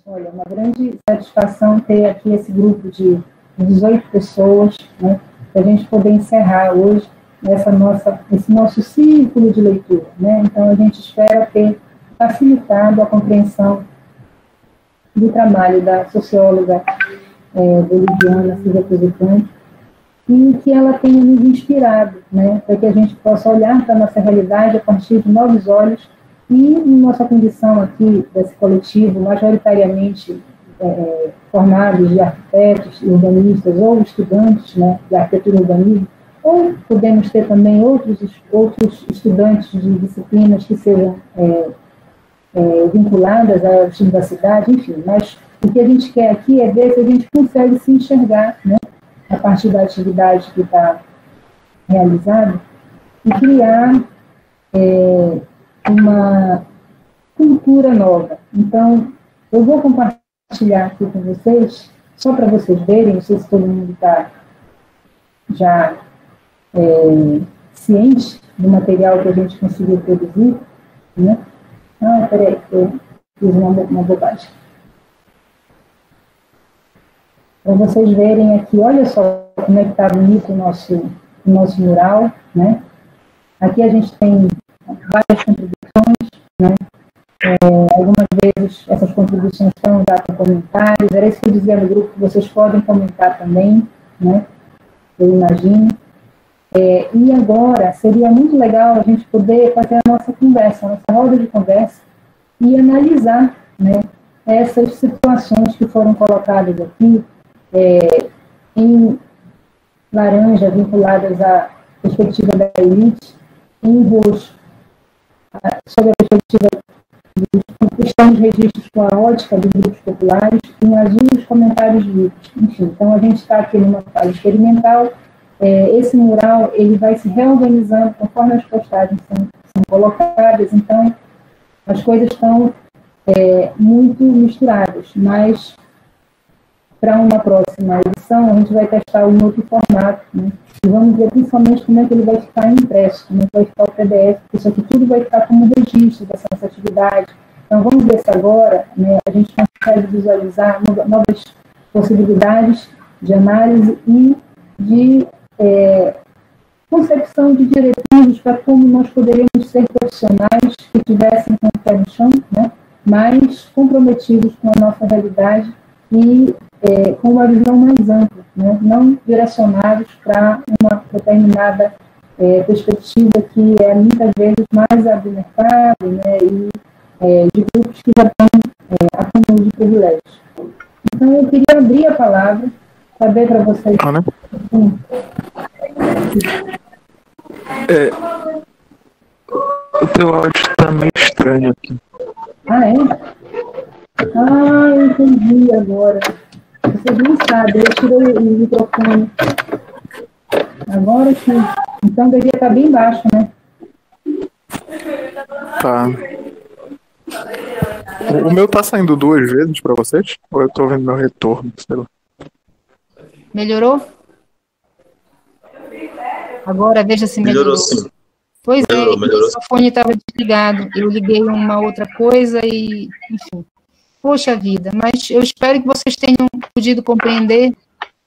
Olha, é uma grande satisfação ter aqui esse grupo de 18 pessoas, né, para a gente poder encerrar hoje esse nosso círculo de leitura, né? Então, a gente espera ter facilitado a compreensão do trabalho da socióloga boliviana Silvia Cavalcante, e que ela tenha nos inspirado, né, para que a gente possa olhar para a nossa realidade a partir de novos olhos e, em nossa condição aqui, desse coletivo, majoritariamente formados de arquitetos, urbanistas ou estudantes, né, de arquitetura e urbanismo, ou podemos ter também outros estudantes de disciplinas que sejam vinculadas ao estudo da cidade, enfim, mas o que a gente quer aqui é ver se a gente consegue se enxergar, né, a partir da atividade que está realizada, e criar uma cultura nova. Então, eu vou compartilhar aqui com vocês, só para vocês verem, não sei se todo mundo está já ciente do material que a gente conseguiu produzir, né? Ah, peraí, eu fiz uma bobagem. Para vocês verem aqui, olha só como é que está bonito o nosso mural, né? Aqui a gente tem várias contribuições, né? Algumas vezes essas contribuições estão já com comentários, era isso que eu dizia no grupo, que vocês podem comentar também, né? Eu imagino. E agora, seria muito legal a gente poder fazer a nossa conversa, a nossa roda de conversa, e analisar, né, essas situações que foram colocadas aqui, em laranja, vinculadas à perspectiva da elite, em roxo, sobre a perspectiva dos estão os registros com a ótica dos grupos populares, e em azul os comentários vivos. Enfim, então a gente está aqui numa fase experimental. Esse mural ele vai se reorganizando conforme as postagens são colocadas, então as coisas estão muito misturadas, mas para uma próxima edição a gente vai testar um outro formato, né? E vamos ver principalmente como é que ele vai ficar impresso, como é que vai ficar o PDF, porque isso aqui tudo vai ficar como registro dessa nossa atividade. Então vamos ver se agora, né, a gente consegue visualizar novas possibilidades de análise e de concepção de diretrizes para como nós poderíamos ser profissionais que tivessem com o pé no chão, né, mais comprometidos com a nossa realidade e com uma visão mais ampla, né, não direcionados para uma determinada perspectiva que é muitas vezes mais a do mercado, né, e de grupos que já estão acumulando de privilégios. Então, eu queria abrir a palavra, saber para vocês... O teu áudio está meio estranho aqui. Ah, é? Ah, eu entendi agora. Vocês não sabem, eu tirei o microfone. Agora sim. Então devia estar bem baixo, né? Tá. O meu tá saindo 2 vezes para vocês? Ou eu tô vendo meu retorno, sei lá. Melhorou? Agora veja se melhorou. Melhorou sim. Pois melhorou. O microfone estava desligado. Eu liguei uma outra coisa e, enfim. Poxa vida, mas eu espero que vocês tenham podido compreender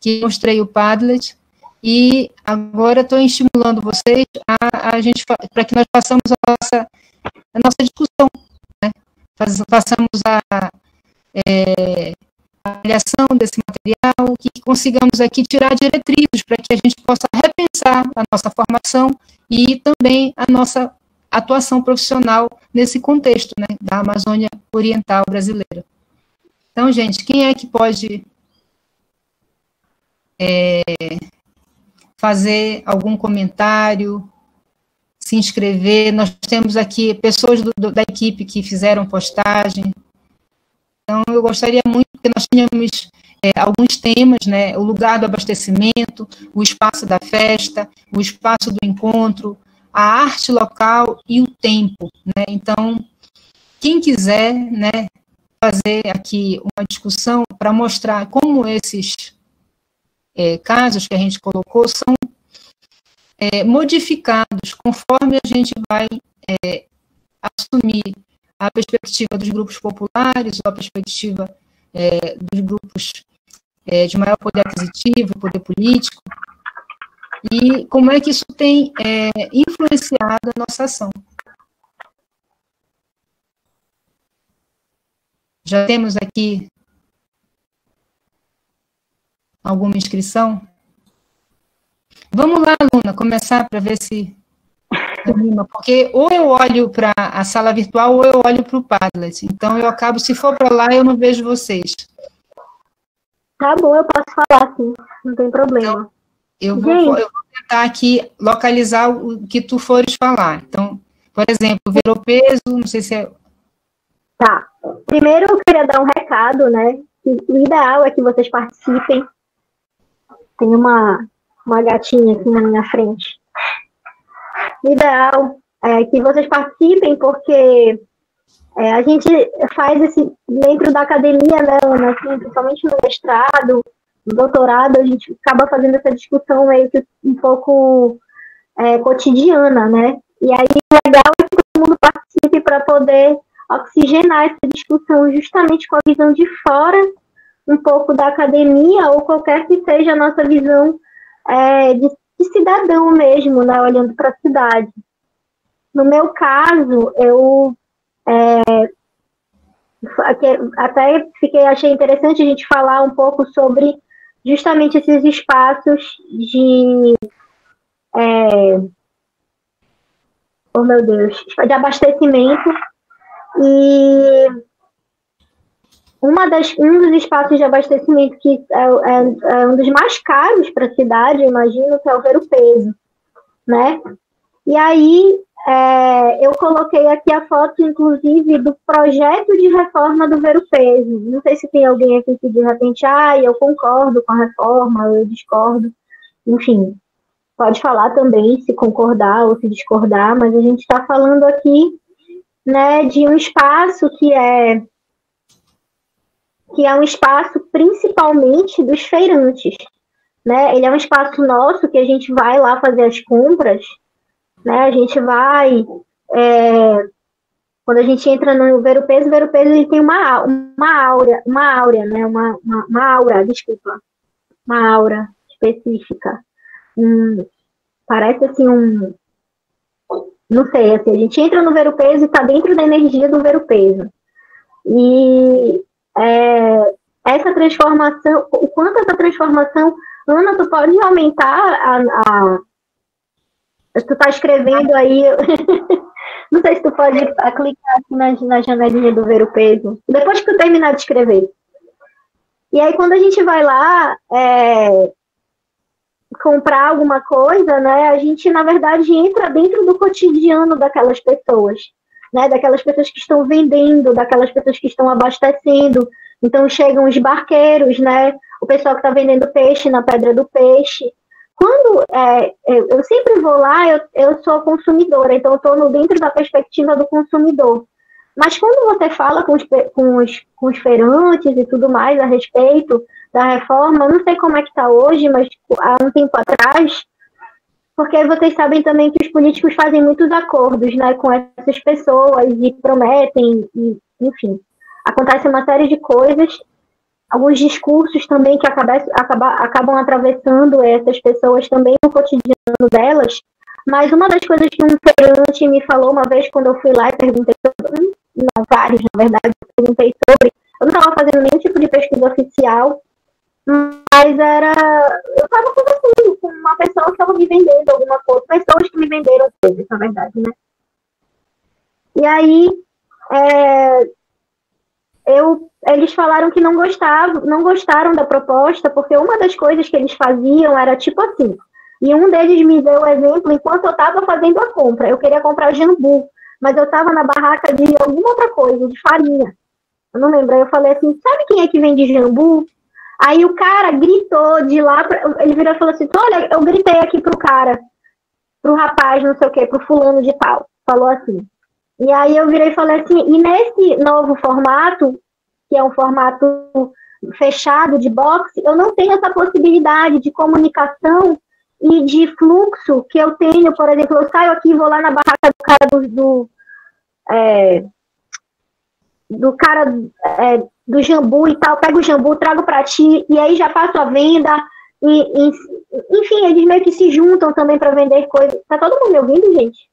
que mostrei o Padlet e agora estou estimulando vocês a gente, para que nós façamos a nossa discussão, né? Façamos a avaliação desse material, que consigamos aqui tirar diretrizes para que a gente possa repensar a nossa formação e também a nossa atuação profissional nesse contexto, né, da Amazônia Oriental brasileira. Então, gente, quem é que pode fazer algum comentário, se inscrever? Nós temos aqui pessoas da equipe que fizeram postagem. Então, eu gostaria muito que nós tenhamos alguns temas, né, o lugar do abastecimento, o espaço da festa, o espaço do encontro, a arte local e o tempo, né? Então, quem quiser, né, fazer aqui uma discussão para mostrar como esses casos que a gente colocou são modificados conforme a gente vai assumir a perspectiva dos grupos populares, ou a perspectiva dos grupos de maior poder aquisitivo, poder político, e como é que isso tem influenciado a nossa ação. Já temos aqui alguma inscrição? Vamos lá, Luna, começar para ver se anima, porque ou eu olho para a sala virtual ou eu olho para o Padlet. Então, eu acabo, se for para lá, eu não vejo vocês. Tá bom, eu posso falar, sim, não tem problema. Então, eu vou tentar aqui localizar o que tu fores falar. Então, por exemplo, Veropeso, não sei se é... Tá. Primeiro, eu queria dar um recado, né? O ideal é que vocês participem. Tem uma gatinha aqui na minha frente. O ideal é que vocês participem, porque a gente faz dentro da academia, né, assim, principalmente no mestrado, no doutorado, a gente acaba fazendo essa discussão meio que um pouco cotidiana, né? E aí o legal é que todo mundo participe para poder oxigenar essa discussão justamente com a visão de fora, um pouco da academia, ou qualquer que seja a nossa visão de cidadão mesmo, né, olhando para a cidade. No meu caso, eu até achei interessante a gente falar um pouco sobre justamente esses espaços de de abastecimento. E um dos espaços de abastecimento que é um dos mais caros para a cidade, eu imagino, que é o Ver-o-Peso, né? E aí eu coloquei aqui a foto, inclusive, do projeto de reforma do Ver-o-Peso. Não sei se tem alguém aqui que de repente, eu concordo com a reforma, eu discordo. Enfim, pode falar também se concordar ou se discordar, mas a gente está falando aqui, né, de um espaço que é um espaço principalmente dos feirantes, né? Ele é um espaço nosso que a gente vai lá fazer as compras, né? A gente vai quando a gente entra no Ver-o-Peso, ele tem uma aura, né? Uma aura específica. Parece assim não sei, assim, a gente entra no Ver-o-Peso e está dentro da energia do Ver-o-Peso. E essa transformação, o quanto essa transformação, Ana, tu pode aumentar tu está escrevendo aí, não sei se tu pode clicar aqui na janelinha do Ver-o-Peso, depois que tu terminar de escrever. E aí, quando a gente vai lá comprar alguma coisa, né, a gente, na verdade, entra dentro do cotidiano daquelas pessoas, né, daquelas pessoas que estão vendendo, daquelas pessoas que estão abastecendo. Então, chegam os barqueiros, né, o pessoal que está vendendo peixe na Pedra do Peixe. Quando eu sempre vou lá, eu sou consumidora, então eu estou dentro da perspectiva do consumidor. Mas quando você fala com os feirantes e tudo mais a respeito da reforma, eu não sei como é que está hoje, mas há um tempo atrás, porque vocês sabem também que os políticos fazem muitos acordos, né, com essas pessoas e prometem, enfim, acontece uma série de coisas, alguns discursos também que acabam atravessando essas pessoas também no cotidiano delas. Mas uma das coisas que um feirante me falou uma vez quando eu fui lá e perguntei sobre, não, vários, na verdade, eu perguntei sobre, eu não estava fazendo nenhum tipo de pesquisa oficial, mas eu estava conversando com uma pessoa que estava me vendendo alguma coisa, pessoas que me venderam coisas, na verdade, né? E aí, eles falaram que não gostaram da proposta, porque uma das coisas que eles faziam era tipo assim, e um deles me deu o exemplo enquanto eu estava fazendo a compra. Eu queria comprar jambu, mas eu estava na barraca de alguma outra coisa, de farinha. Eu não lembro. Aí eu falei assim, sabe quem é que vende jambu? Aí o cara gritou de lá, ele virou e falou assim, olha, eu gritei aqui pro rapaz, não sei o quê, pro fulano de tal. Falou assim. E aí eu virei e falei assim, e nesse novo formato, que é um formato fechado de box, eu não tenho essa possibilidade de comunicação e de fluxo que eu tenho, por exemplo, eu saio aqui e vou lá na barraca do cara do cara do jambu e tal, pego o jambu, trago para ti, e aí já faço a venda, enfim, eles meio que se juntam também para vender coisas. Tá todo mundo me ouvindo, gente?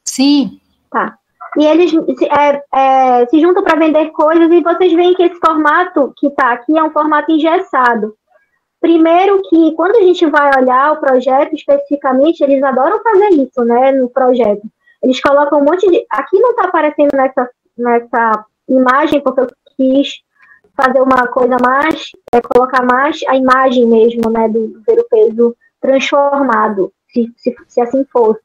Sim. Tá. E eles se juntam para vender coisas, e vocês veem que esse formato que tá aqui é um formato engessado. Primeiro que, quando a gente vai olhar o projeto especificamente, eles adoram fazer isso, né, no projeto. Eles colocam um monte de... Aqui não está aparecendo nessa imagem, porque eu quis fazer uma coisa mais, colocar mais a imagem mesmo, né, do ver o peso transformado, se assim fosse.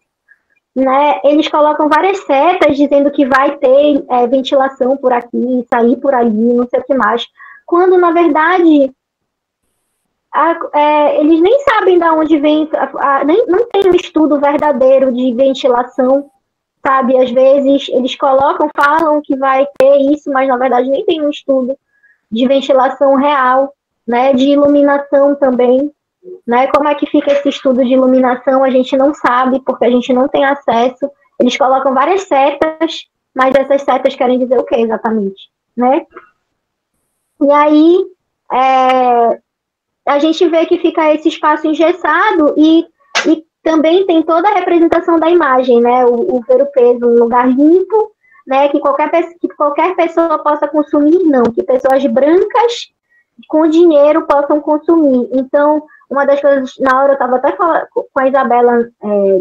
Né? Eles colocam várias setas dizendo que vai ter ventilação por aqui, sair por ali, não sei o que mais. Quando, na verdade, eles nem sabem de onde vem, não tem um estudo verdadeiro de ventilação, sabe? Às vezes eles falam que vai ter isso, mas na verdade nem tem um estudo de ventilação real, né? De iluminação também, né? Como é que fica esse estudo de iluminação? A gente não sabe, porque a gente não tem acesso. Eles colocam várias setas, mas essas setas querem dizer o que exatamente, né? E aí a gente vê que fica esse espaço engessado e também tem toda a representação da imagem, né? O ver o peso, um lugar limpo, né? Que qualquer pessoa possa consumir, não. Que pessoas brancas com dinheiro possam consumir. Então, uma das coisas, na hora eu estava até falando com a Isabela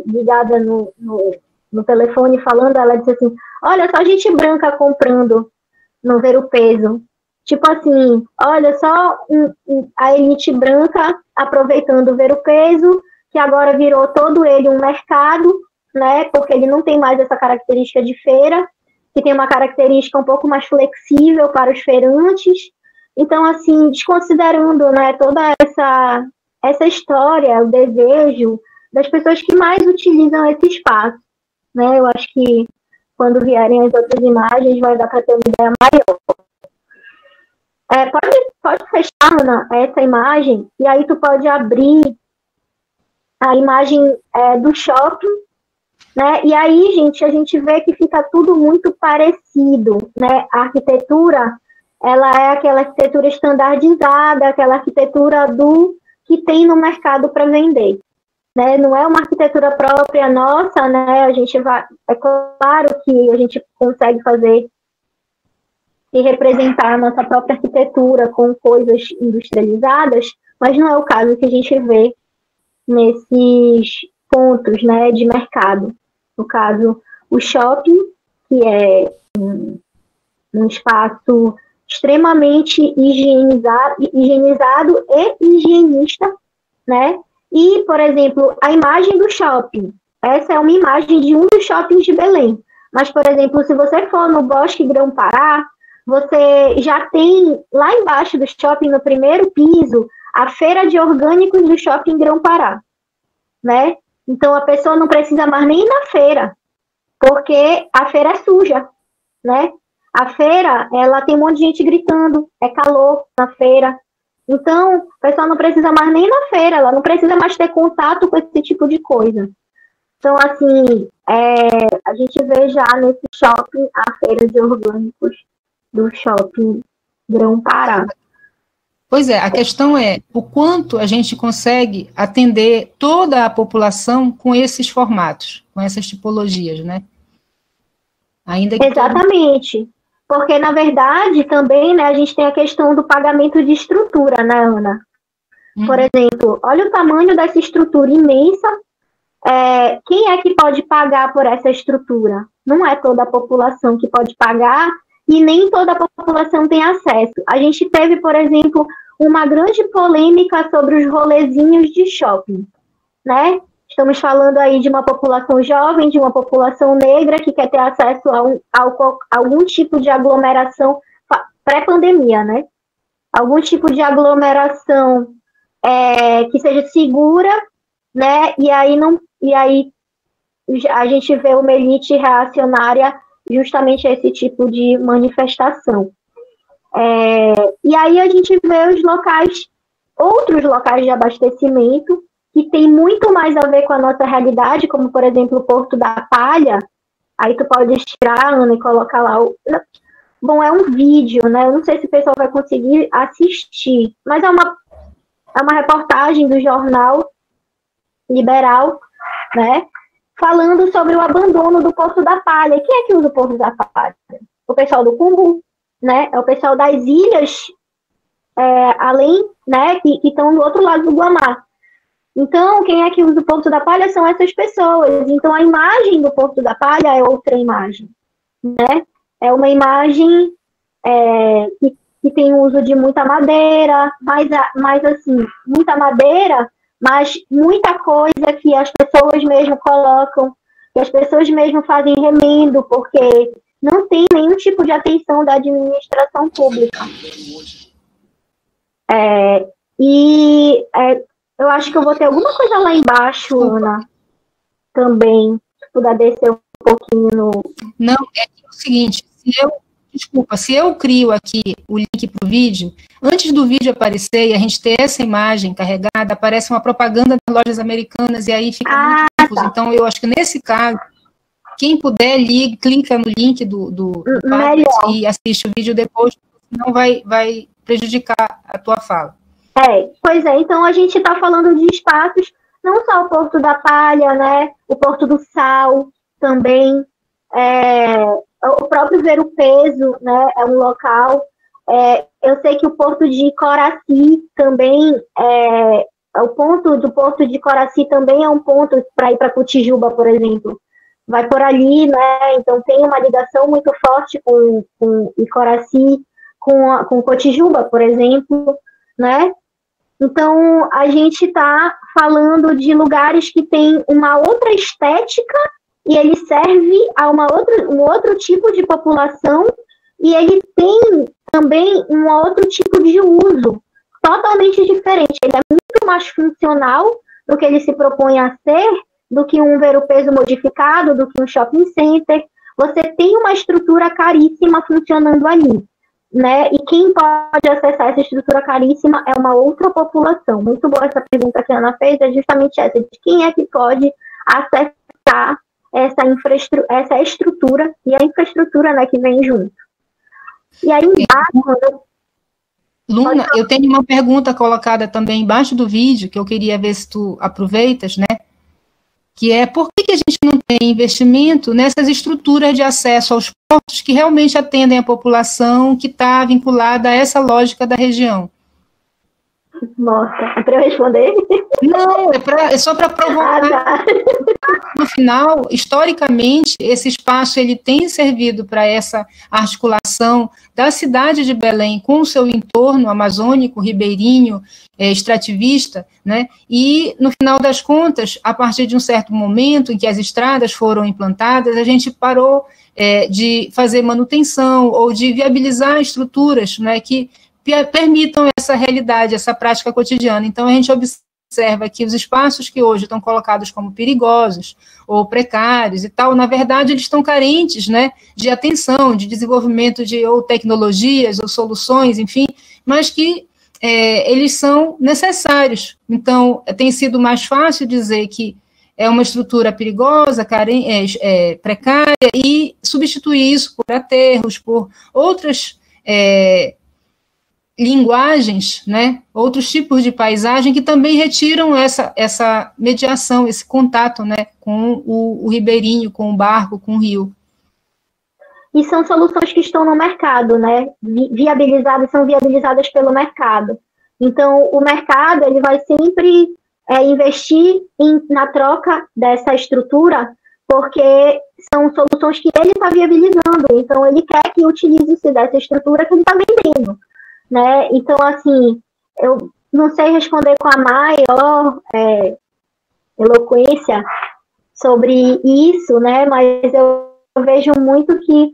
ligada no telefone, falando, ela disse assim, olha, só gente branca comprando no ver o peso. Tipo assim, olha só a elite branca aproveitando o ver o peso, que agora virou todo ele um mercado, né? Porque ele não tem mais essa característica de feira, que tem uma característica um pouco mais flexível para os feirantes. Então, assim, desconsiderando, né, toda essa história, o desejo das pessoas que mais utilizam esse espaço, né? Eu acho que quando vierem as outras imagens vai dar para ter uma ideia maior. Pode fechar, Ana, essa imagem, e aí tu pode abrir a imagem do shopping, né? E aí, gente, a gente vê que fica tudo muito parecido, né? A arquitetura, ela é aquela arquitetura estandardizada, aquela arquitetura que tem no mercado para vender, né? Não é uma arquitetura própria nossa, né? É claro que a gente consegue fazer e representar a nossa própria arquitetura com coisas industrializadas, mas não é o caso que a gente vê nesses pontos, né, de mercado. No caso, o shopping, que é um espaço extremamente higienizado e higienista, né? E, por exemplo, a imagem do shopping. Essa é uma imagem de um dos shoppings de Belém. Mas, por exemplo, se você for no Bosque Grão-Pará, você já tem lá embaixo do shopping, no primeiro piso, a feira de orgânicos do shopping Grão-Pará, né? Então a pessoa não precisa mais nem ir na feira, porque a feira é suja, né? A feira, ela tem um monte de gente gritando, é calor na feira. Então, a pessoa não precisa mais nem ir na feira, ela não precisa mais ter contato com esse tipo de coisa. Então, assim, a gente vê já nesse shopping a feira de orgânicos do shopping Grão-Pará. Pois é, a questão é o quanto a gente consegue atender toda a população com esses formatos, com essas tipologias, né? Ainda que exatamente, porque na verdade também, né, a gente tem a questão do pagamento de estrutura, né, Ana? Por exemplo, olha o tamanho dessa estrutura imensa. Quem é que pode pagar por essa estrutura? Não é toda a população que pode pagar, e nem toda a população tem acesso. A gente teve, por exemplo, uma grande polêmica sobre os rolezinhos de shopping, né? Estamos falando aí de uma população jovem, de uma população negra que quer ter acesso a algum tipo de aglomeração pré-pandemia, né? Algum tipo de aglomeração que seja segura, né? E aí a gente vê uma elite reacionária justamente a esse tipo de manifestação. E aí a gente vê outros locais de abastecimento que tem muito mais a ver com a nossa realidade, como, por exemplo, o Porto da Palha. Aí tu pode tirar, Ana, e colocar lá Bom, é um vídeo, né? Eu não sei se o pessoal vai conseguir assistir, mas é uma reportagem do jornal Liberal, né? Falando sobre o abandono do Porto da Palha. Quem é que usa o Porto da Palha? O pessoal do Cumbu, né? É o pessoal das ilhas, além, né? Que estão do outro lado do Guamá. Então, quem é que usa o Porto da Palha são essas pessoas. Então, a imagem do Porto da Palha é outra imagem, né? É uma imagem que tem uso de muita madeira, mas assim, muita madeira, mas muita coisa que as pessoas mesmo colocam, que as pessoas mesmo fazem remendo, porque não tem nenhum tipo de atenção da administração pública. Eu acho que eu vou ter alguma coisa lá embaixo, Ana, também, se puder descer um pouquinho no... Não, é o seguinte, se eu crio aqui o link para o vídeo, antes do vídeo aparecer e a gente ter essa imagem carregada, aparece uma propaganda nas lojas americanas e aí fica muito confuso. Tá. Então, eu acho que nesse caso, quem puder, clica no link do Padlet e assiste o vídeo depois, senão vai prejudicar a tua fala. Pois é, então a gente está falando de espaços, não só o Porto da Palha, né, o Porto do Sal também, o próprio Ver o Peso, né, é um local, eu sei que o Porto de Coraci também, o ponto do Porto de Coraci também é um ponto para ir para Cotijuba, por exemplo, vai por ali, né, então tem uma ligação muito forte com Coraci, com Cotijuba, por exemplo, né. Então, a gente está falando de lugares que têm uma outra estética e ele serve a um outro tipo de população e ele tem também um outro tipo de uso totalmente diferente. Ele é muito mais funcional do que ele se propõe a ser, do que um Ver o Peso modificado, do que um shopping center. Você tem uma estrutura caríssima funcionando ali, né? E quem pode acessar essa estrutura caríssima é uma outra população. Muito boa essa pergunta que a Ana fez, é justamente essa, de quem é que pode acessar essa estrutura e a infraestrutura, né, que vem junto. E aí embaixo... Luna, eu tenho uma pergunta colocada também embaixo do vídeo, que eu queria ver se tu aproveitas, né? Que é, por que a gente não tem investimento nessas estruturas de acesso aos portos que realmente atendem a população que está vinculada a essa lógica da região? Nossa, é para eu responder? Não, é só para provocar. No final, historicamente, esse espaço ele tem servido para essa articulação da cidade de Belém com o seu entorno amazônico, ribeirinho, extrativista, né? E, no final das contas, a partir de um certo momento em que as estradas foram implantadas, a gente parou de fazer manutenção ou de viabilizar estruturas, né, que permitam essa realidade, essa prática cotidiana. Então, a gente observa que os espaços que hoje estão colocados como perigosos ou precários e tal, na verdade, eles estão carentes, né, de atenção, de desenvolvimento de ou tecnologias ou soluções, enfim, mas que eles são necessários. Então, tem sido mais fácil dizer que é uma estrutura perigosa, precária, e substituir isso por aterros, por outras linguagens, né, outros tipos de paisagem que também retiram essa mediação, esse contato, né, com o ribeirinho, com o barco, com o rio. E são soluções que estão no mercado, né, são viabilizadas pelo mercado. Então, o mercado ele vai sempre investir na troca dessa estrutura, porque são soluções que ele está viabilizando, então ele quer que utilize-se dessa estrutura que ele está vendendo. Né? Então, assim, eu não sei responder com a maior eloquência sobre isso, né? Mas eu vejo muito que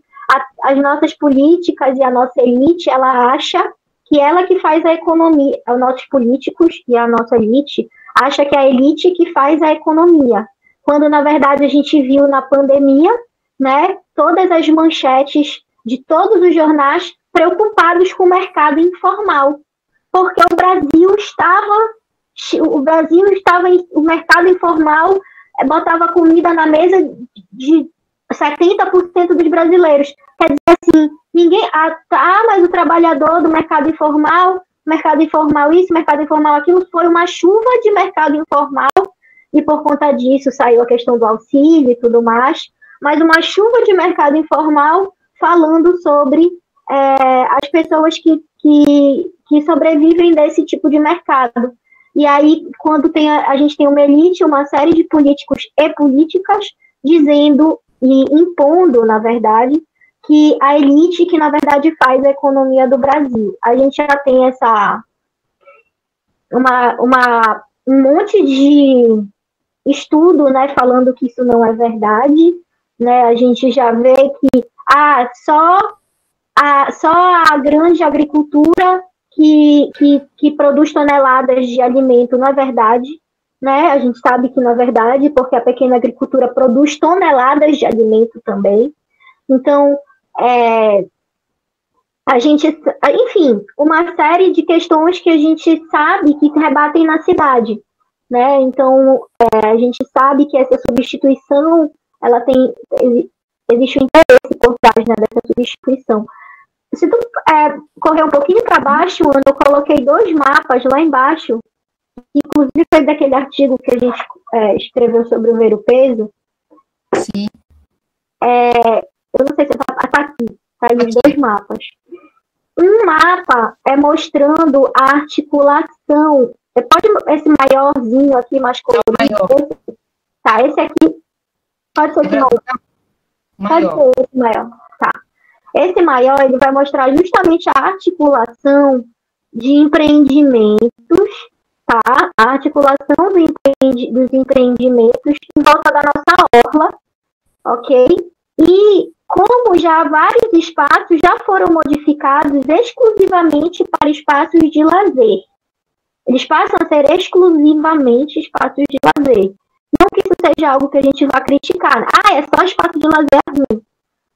as nossas políticas e a nossa elite, ela acha que ela que faz a economia, os nossos políticos e a nossa elite, acha que é a elite que faz a economia, quando, na verdade, a gente viu na pandemia, né, todas as manchetes de todos os jornais preocupados com o mercado informal, porque o mercado informal botava comida na mesa de 70% dos brasileiros. quer dizer assim, ninguém, mas o trabalhador do mercado informal isso, mercado informal aquilo, foi uma chuva de mercado informal, e por conta disso saiu a questão do auxílio e tudo mais, mas uma chuva de mercado informal falando sobre as pessoas que sobrevivem desse tipo de mercado. E aí, quando a gente tem uma elite, uma série de políticos e políticas dizendo e impondo, na verdade, que a elite que, na verdade, faz a economia do Brasil. A gente já tem um monte de estudo, né, falando que isso não é verdade, né? A gente já vê que só a grande agricultura que produz toneladas de alimento não é verdade, né? A gente sabe que não é verdade, porque a pequena agricultura produz toneladas de alimento também. Então, a gente, enfim, uma série de questões que a gente sabe que rebatem na cidade, né? Então, a gente sabe que essa substituição, existe um interesse por trás, né, dessa substituição. Se tu correr um pouquinho para baixo, eu coloquei 2 mapas lá embaixo, inclusive foi daquele artigo que a gente escreveu sobre o ver-o-peso. Sim. Eu não sei se está aqui, tá aí os 2 mapas. Um mapa é mostrando a articulação. Pode esse maiorzinho aqui, mais colorido? Tá, esse aqui. Pode ser esse maior. Pode ser esse maior. Tá. Esse maior, ele vai mostrar justamente a articulação de empreendimentos, tá? A articulação dos empreendimentos em volta da nossa orla, ok? E como já vários espaços já foram modificados exclusivamente para espaços de lazer. Eles passam a ser exclusivamente espaços de lazer. Não que isso seja algo que a gente vá criticar. É só espaço de lazer ruim.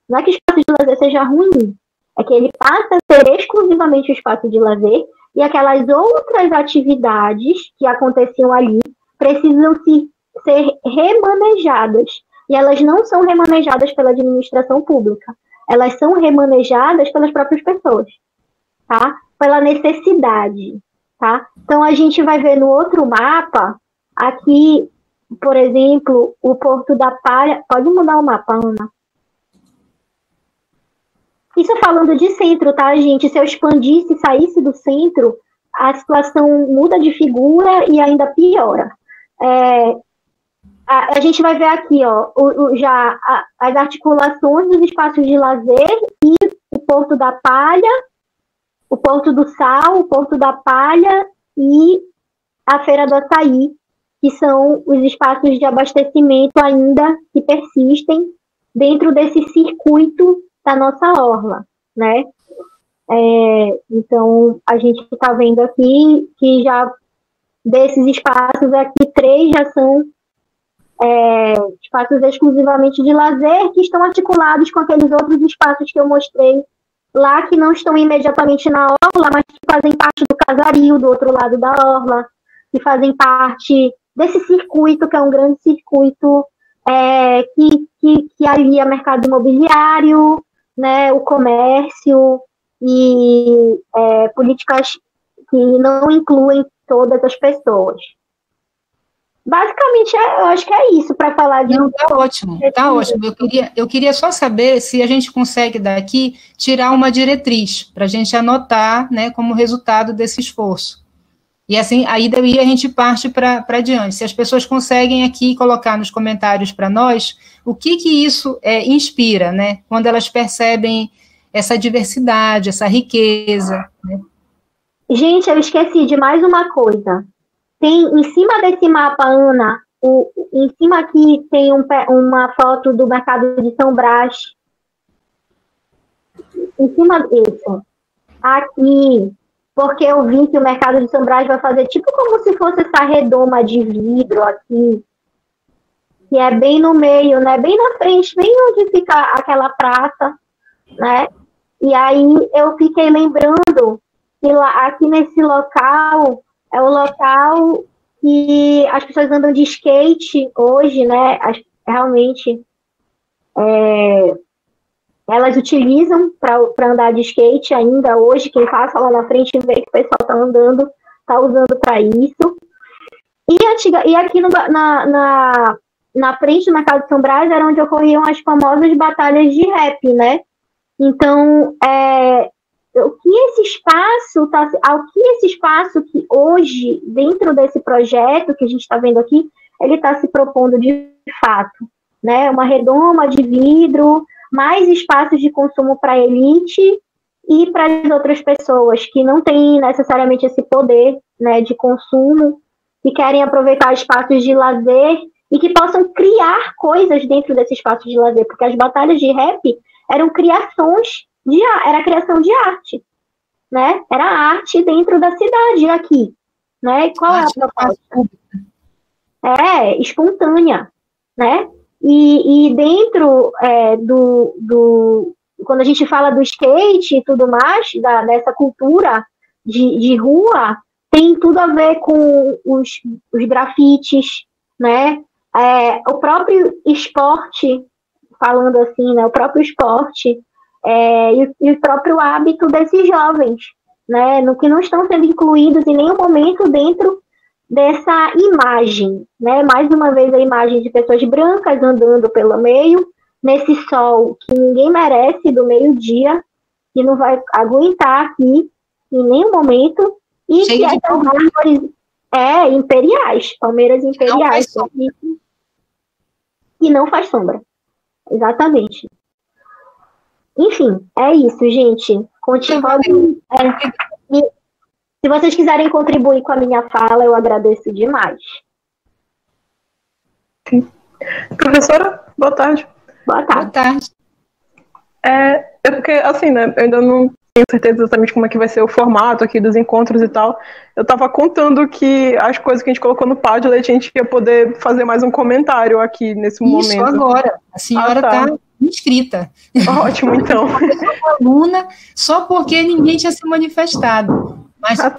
Não é que espaço de lazer seja ruim. É que ele passa a ser exclusivamente o espaço de lazer e aquelas outras atividades que aconteciam ali precisam ser remanejadas. E elas não são remanejadas pela administração pública. Elas são remanejadas pelas próprias pessoas, tá? Pela necessidade, tá? Então, a gente vai ver no outro mapa, aqui, por exemplo, o Porto da Palha. Pode mudar o mapa, Ana? Isso falando de centro, tá, gente? Se eu expandisse e saísse do centro, a situação muda de figura e ainda piora. A gente vai ver aqui, ó, já as articulações dos espaços de lazer e o Porto da Palha, o Porto do Sal, o Porto da Palha e a Feira do Açaí, que são os espaços de abastecimento ainda que persistem dentro desse circuito da nossa orla, né? Então, a gente está vendo aqui que já desses espaços aqui, 3 já são espaços exclusivamente de lazer, que estão articulados com aqueles outros espaços que eu mostrei lá, que não estão imediatamente na orla, mas que fazem parte do casario, do outro lado da orla, que fazem parte desse circuito, que é um grande circuito que alia mercado imobiliário, né, o comércio e políticas que não incluem todas as pessoas. Basicamente, eu acho que é isso para falar de... Não, tá ótimo, tá ótimo. Eu queria só saber se a gente consegue daqui tirar uma diretriz para a gente anotar, né, como resultado desse esforço. E assim, aí daí a gente parte para adiante. Se as pessoas conseguem aqui colocar nos comentários para nós o que isso inspira, né, quando elas percebem essa diversidade, essa riqueza, né? Gente, eu esqueci de mais uma coisa. Tem em cima desse mapa, Ana, em cima aqui tem uma foto do mercado de São Brás. Em cima disso. Aqui, porque eu vi que o mercado de São Brás vai fazer tipo como se fosse essa redoma de vidro aqui, que é bem no meio, né? Bem na frente, bem onde fica aquela praça, né? E aí eu fiquei lembrando que lá, aqui nesse local... É o local que as pessoas andam de skate hoje, né? Realmente elas utilizam para andar de skate ainda hoje. Quem passa lá na frente vê que o pessoal está andando, está usando para isso. E aqui na frente, na Casa de São Brás, era onde ocorriam as famosas batalhas de rap, né? Então, ao que esse espaço que hoje, dentro desse projeto que a gente está vendo aqui, ele está se propondo de fato, né? Uma redoma de vidro, mais espaços de consumo para a elite e para as outras pessoas que não têm necessariamente esse poder, né, de consumo, que querem aproveitar espaços de lazer e que possam criar coisas dentro desse espaço de lazer, porque as batalhas de rap eram era criação de arte, né? Era arte dentro da cidade aqui, né? E qual é a proposta? Espontânea, né? E dentro quando a gente fala do skate e tudo mais, dessa cultura de rua, tem tudo a ver com os grafites, né? O próprio esporte, falando assim, né? O próprio esporte e o próprio hábito desses jovens, né? No que não estão sendo incluídos em nenhum momento dentro dessa imagem, né? Mais uma vez a imagem de pessoas brancas andando pelo meio, nesse sol que ninguém merece do meio-dia, que não vai aguentar aqui em nenhum momento, e cheio que essas árvores imperiais, palmeiras imperiais, e não faz sombra. Exatamente. Enfim, é isso, gente. Continue. Se vocês quiserem contribuir com a minha fala, eu agradeço demais. Professora, boa tarde. Boa tarde. Porque, assim, né, eu ainda não tenho certeza exatamente como é que vai ser o formato aqui dos encontros e tal. Eu estava contando que as coisas que a gente colocou no Padlet, a gente ia poder fazer mais um comentário aqui nesse momento. Isso, agora. A senhora está inscrita. Ótimo, então. Aluna, só porque ninguém tinha se manifestado. Mas se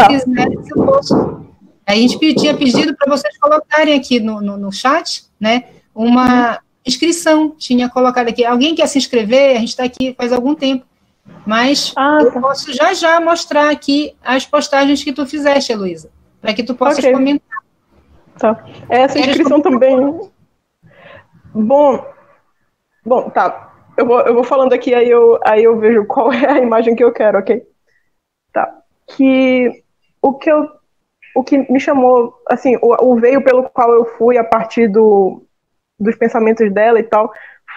quiserem, eu posso. A gente tinha pedido para vocês colocarem aqui no chat, né, uma inscrição. Tinha colocado aqui. Alguém quer se inscrever? A gente está aqui faz algum tempo. Mas eu posso já mostrar aqui as postagens que tu fizeste, Heloísa, para que tu possas comentar. Tá. Essa inscrição também. Bom, tá. Eu vou falando aqui, aí eu vejo qual é a imagem que eu quero, ok? Tá. O que me chamou, assim, o veio pelo qual eu fui a partir dos pensamentos dela e tal,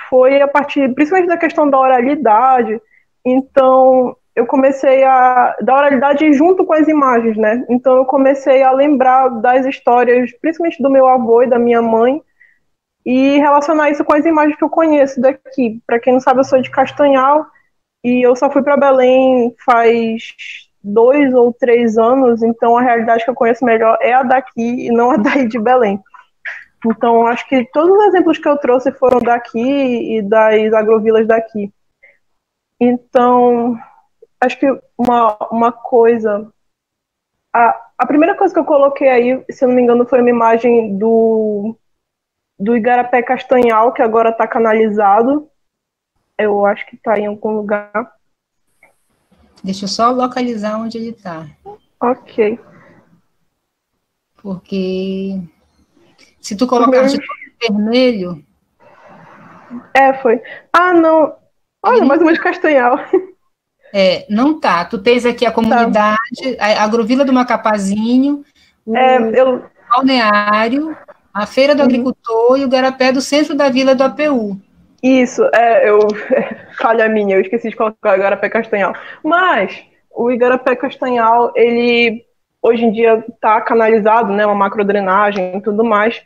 foi a partir, principalmente da questão da oralidade. Então, eu comecei da oralidade junto com as imagens, né? Então, eu comecei a lembrar das histórias, principalmente do meu avô e da minha mãe, e relacionar isso com as imagens que eu conheço daqui. Para quem não sabe, eu sou de Castanhal, e eu só fui para Belém faz 2 ou 3 anos, então a realidade que eu conheço melhor é a daqui e não a daí de Belém. Então, acho que todos os exemplos que eu trouxe foram daqui e das agrovilas daqui. Então, acho que uma coisa... A primeira coisa que eu coloquei aí, se eu não me engano, foi uma imagem do Igarapé Castanhal, que agora está canalizado. Eu acho que está em algum lugar. Deixa eu só localizar onde ele está. Ok. Porque se tu colocar de vermelho... Foi. Não. Olha, mais uma de Castanhal. Não tá. Tu tens aqui a comunidade, a Agrovila do Macapazinho, o balneário, a Feira do Agricultor e o Garapé do centro da Vila do APU. Isso, falha minha, eu esqueci de colocar o Igarapé Castanhal. Mas o Igarapé Castanhal, ele hoje em dia está canalizado, né, uma macrodrenagem e tudo mais.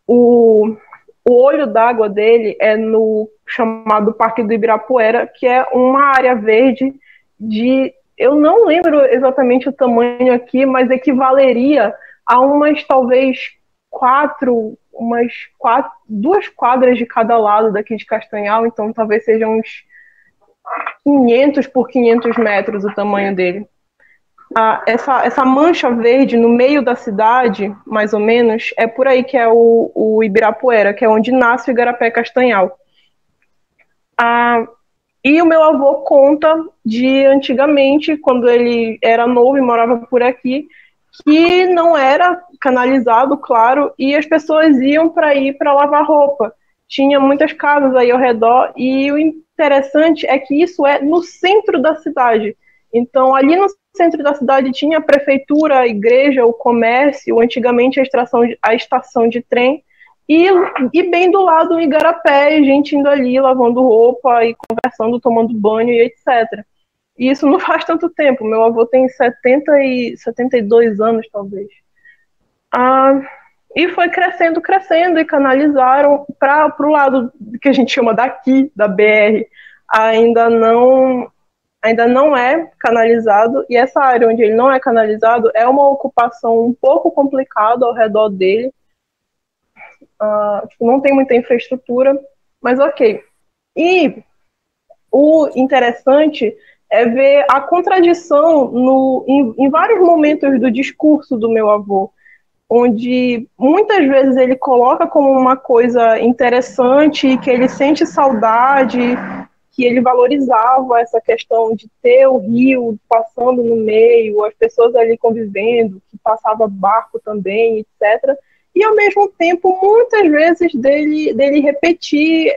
O olho d'água dele é no chamado Parque do Ibirapuera, que é uma área verde eu não lembro exatamente o tamanho aqui, mas equivaleria a talvez 2 quadras de cada lado daqui de Castanhal, então talvez sejam uns 500 por 500 metros o tamanho dele. Essa mancha verde no meio da cidade, mais ou menos, é por aí que é o Ibirapuera, que é onde nasce o Igarapé Castanhal. E o meu avô conta de antigamente, quando ele era novo e morava por aqui, que não era canalizado, claro, e as pessoas iam para lavar roupa. Tinha muitas casas aí ao redor, e o interessante é que isso é no centro da cidade. Então, ali no centro da cidade tinha a prefeitura, a igreja, o comércio, antigamente a estação de trem, e bem do lado o igarapé, gente indo ali, lavando roupa e conversando, tomando banho e etc. E isso não faz tanto tempo. Meu avô tem 72 anos, talvez. E foi crescendo, crescendo, e canalizaram para o lado que a gente chama daqui, da BR. Ainda não é canalizado, e essa área onde ele não é canalizado é uma ocupação um pouco complicada ao redor dele. Não tem muita infraestrutura, mas ok. E o interessante é ver a contradição em vários momentos do discurso do meu avô, onde muitas vezes ele coloca como uma coisa interessante, que ele sente saudade, que ele valorizava essa questão de ter o rio passando no meio, as pessoas ali convivendo, que passava barco também, etc. E, ao mesmo tempo, muitas vezes dele repetir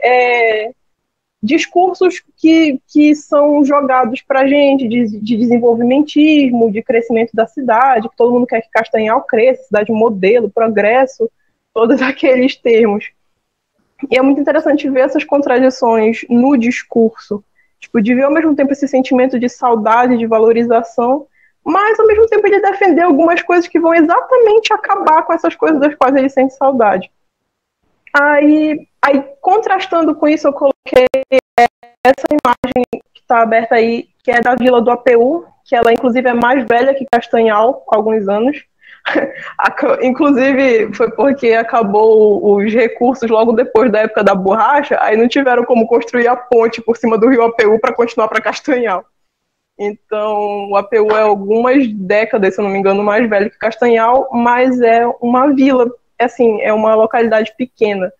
discursos que são jogados para a gente, de desenvolvimentismo, de crescimento da cidade, que todo mundo quer que Castanhal cresça, cidade modelo, progresso, todos aqueles termos. E é muito interessante ver essas contradições no discurso, tipo, de ver ao mesmo tempo esse sentimento de saudade, de valorização, mas ao mesmo tempo ele defender algumas coisas que vão exatamente acabar com essas coisas das quais ele sente saudade. Aí contrastando com isso, eu coloquei essa imagem que está aberta aí, que é da Vila do APU, que ela inclusive é mais velha que Castanhal, há alguns anos. Inclusive foi porque acabou os recursos logo depois da época da borracha, aí não tiveram como construir a ponte por cima do rio APU para continuar para Castanhal. Então o APU é algumas décadas, se eu não me engano, mais velho que Castanhal, mas é uma vila, assim, é uma localidade pequena.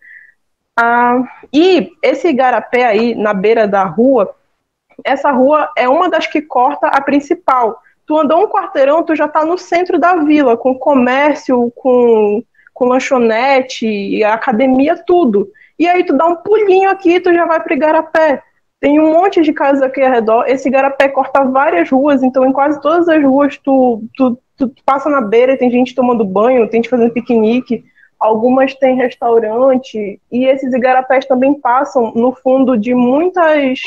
E esse igarapé aí na beira da rua, essa rua é uma das que corta a principal. Tu andou um quarteirão, tu já tá no centro da vila, com comércio, com lanchonete, academia, tudo. E aí tu dá um pulinho aqui e tu já vai pro igarapé. Tem um monte de casas aqui ao redor. Esse igarapé corta várias ruas, então em quase todas as ruas tu passa na beira e tem gente tomando banho, tem gente fazendo piquenique. Algumas têm restaurante, e esses igarapés também passam no fundo de muitas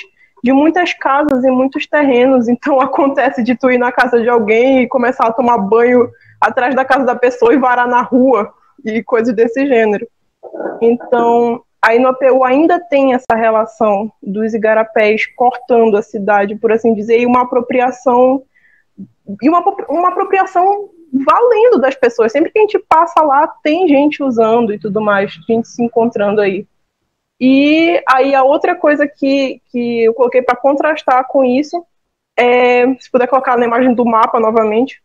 casas e muitos terrenos, então acontece de tu ir na casa de alguém e começar a tomar banho atrás da casa da pessoa e varar na rua, e coisas desse gênero. Então, aí no APU ainda tem essa relação dos igarapés cortando a cidade, por assim dizer, e uma apropriação valendo das pessoas. Sempre que a gente passa lá, tem gente usando e tudo mais, gente se encontrando aí. E aí a outra coisa que eu coloquei para contrastar com isso, se puder colocar na imagem do mapa novamente,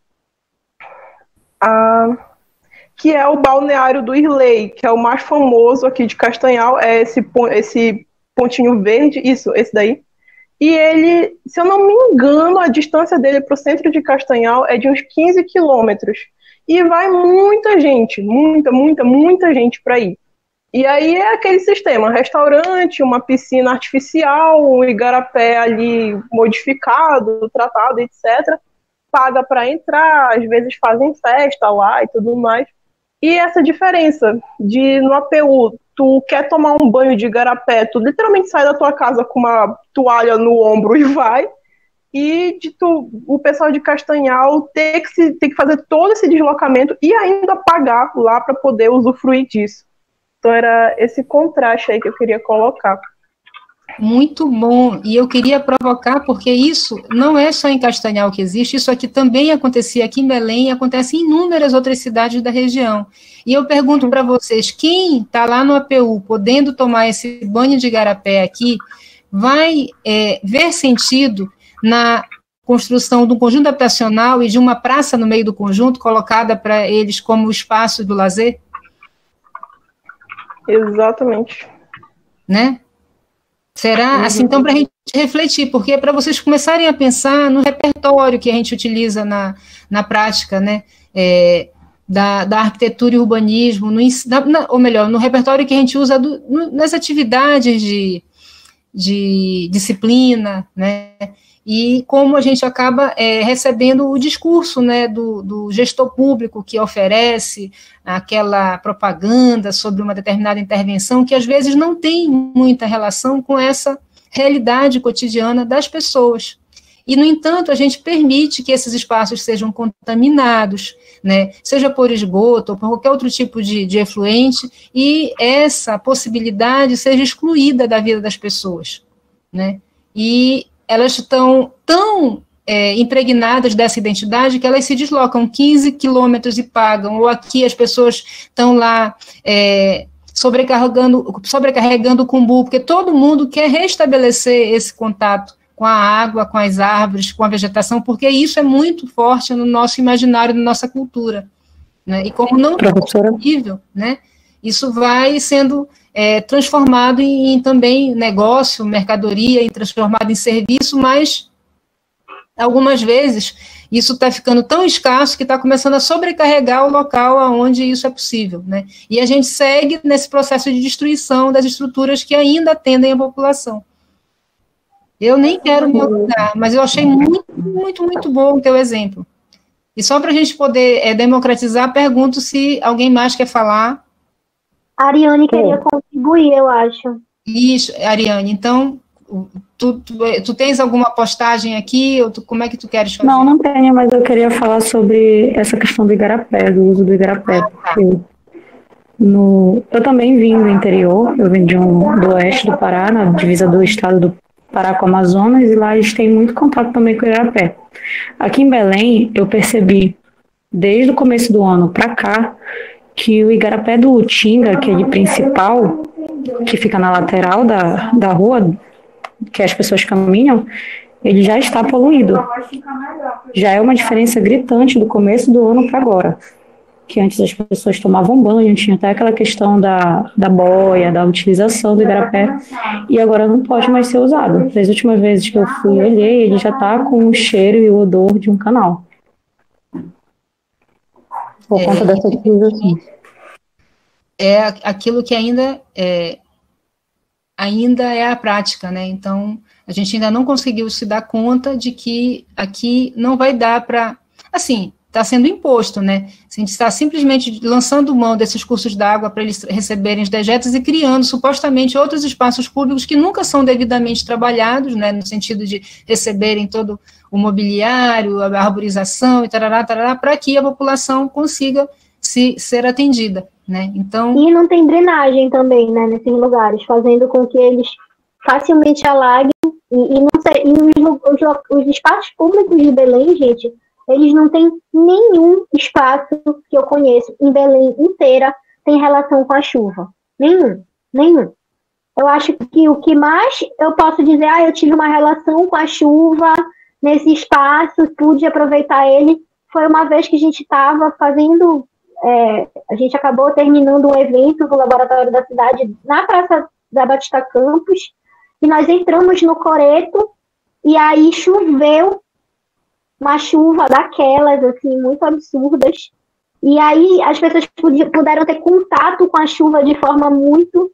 que é o balneário do Irley, que é o mais famoso aqui de Castanhal, é esse pontinho verde, isso, esse daí. E ele, se eu não me engano, a distância dele para o centro de Castanhal é de uns 15 quilômetros. E vai muita gente, muita gente para ir. E aí é aquele sistema, restaurante, uma piscina artificial, um igarapé ali modificado, tratado, etc. Paga para entrar, às vezes fazem festa lá e tudo mais. E essa diferença de no APU, tu quer tomar um banho de igarapé, tu literalmente sai da tua casa com uma toalha no ombro e vai, e o pessoal de Castanhal tem que fazer todo esse deslocamento e ainda pagar lá para poder usufruir disso. Então era esse contraste aí que eu queria colocar. Muito bom, e eu queria provocar, porque isso não é só em Castanhal que existe, isso aqui também acontecia aqui em Belém e acontece em inúmeras outras cidades da região. E eu pergunto para vocês, quem está lá no APU podendo tomar esse banho de igarapé aqui, vai ver sentido na construção de um conjunto habitacional e de uma praça no meio do conjunto, colocada para eles como espaço do lazer? Exatamente. Né? Será? Assim, então, para a gente refletir, porque para vocês começarem a pensar no repertório que a gente utiliza na prática, né, da arquitetura e urbanismo, ou melhor, no repertório que a gente usa nas atividades de disciplina, né, e como a gente acaba recebendo o discurso, né, do gestor público que oferece aquela propaganda sobre uma determinada intervenção que às vezes não tem muita relação com essa realidade cotidiana das pessoas. E, no entanto, a gente permite que esses espaços sejam contaminados, né, seja por esgoto ou por qualquer outro tipo de efluente, e essa possibilidade seja excluída da vida das pessoas, né, e elas estão tão impregnadas dessa identidade que elas se deslocam 15 quilômetros e pagam, ou aqui as pessoas estão lá sobrecarregando o cumbu, porque todo mundo quer restabelecer esse contato com a água, com as árvores, com a vegetação, porque isso é muito forte no nosso imaginário, na nossa cultura, né? E como não é possível, né, isso vai sendo transformado em também negócio, mercadoria, transformado em serviço, mas algumas vezes isso está ficando tão escasso que está começando a sobrecarregar o local onde isso é possível, né? E a gente segue nesse processo de destruição das estruturas que ainda atendem a população. Eu nem quero me alongar, mas eu achei muito, muito, muito bom o teu exemplo. E só para a gente poder democratizar, pergunto se alguém mais quer falar. A Ariane queria contribuir, eu acho. Isso, Ariane, então, tu tens alguma postagem aqui, ou como é que tu queres fazer? Não tenho, mas eu queria falar sobre essa questão do igarapé, do uso do igarapé. Eu também vim do interior, eu vim do oeste do Pará, na divisa do estado do Pará com o Amazonas, e lá a gente tem muito contato também com o igarapé. Aqui em Belém, eu percebi, desde o começo do ano para cá, que o igarapé do Utinga, que é de principal, que fica na lateral da rua, que as pessoas caminham, ele já está poluído. Já é uma diferença gritante do começo do ano para agora. Que antes as pessoas tomavam banho, tinha até aquela questão da boia, da utilização do igarapé, e agora não pode mais ser usado. Das últimas vezes que eu fui e olhei, ele já está com o cheiro e o odor de um canal. Por conta dessa utilização. É aquilo que ainda é a prática, né? Então, a gente ainda não conseguiu se dar conta de que aqui não vai dar para... Assim, está sendo imposto, né? A gente está simplesmente lançando mão desses cursos d'água para eles receberem os dejetos e criando, supostamente, outros espaços públicos que nunca são devidamente trabalhados, né? No sentido de receberem todo o mobiliário, a arborização e tarará, para que a população consiga ser atendida, né? Então... E não tem drenagem também, né, nesses lugares, fazendo com que eles facilmente alaguem, os espaços públicos de Belém, gente, eles não têm nenhum espaço que eu conheço em Belém inteira tem relação com a chuva. Nenhum. Eu acho que o que mais eu posso dizer, eu tive uma relação com a chuva nesse espaço, pude aproveitar ele, foi uma vez que a gente estava fazendo... a gente acabou terminando um evento no laboratório da cidade, na Praça da Batista Campos, e nós entramos no coreto, e aí choveu, uma chuva daquelas, assim, muito absurdas, e aí as pessoas puderam ter contato com a chuva de forma muito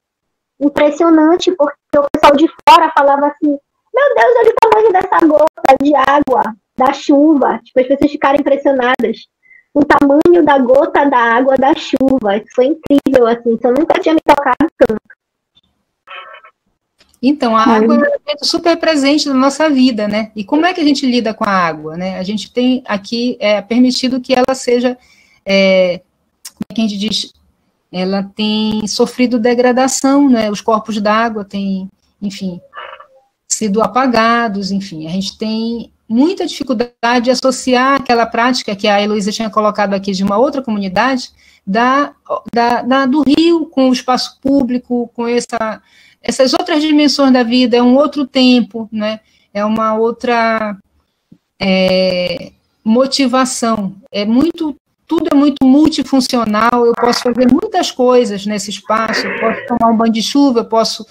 impressionante, porque o pessoal de fora falava assim, meu Deus, olha o tamanho dessa gota de água, da chuva, tipo, as pessoas ficaram impressionadas. O tamanho da gota da água da chuva. Isso foi incrível, assim, eu nunca tinha me tocado tanto. Então, a água é um elemento super presente na nossa vida, né? E como é que a gente lida com a água, né? A gente tem aqui permitido que ela seja, como é que a gente diz? Ela tem sofrido degradação, né? Os corpos d'água têm, enfim, sido apagados, enfim, a gente tem muita dificuldade de associar aquela prática que a Heloísa tinha colocado aqui de uma outra comunidade, do rio com o espaço público, com essas outras dimensões da vida, é um outro tempo, né? É uma outra motivação. É muito tudo é muito multifuncional, eu posso fazer muitas coisas nesse espaço, eu posso tomar um banho de chuva, eu posso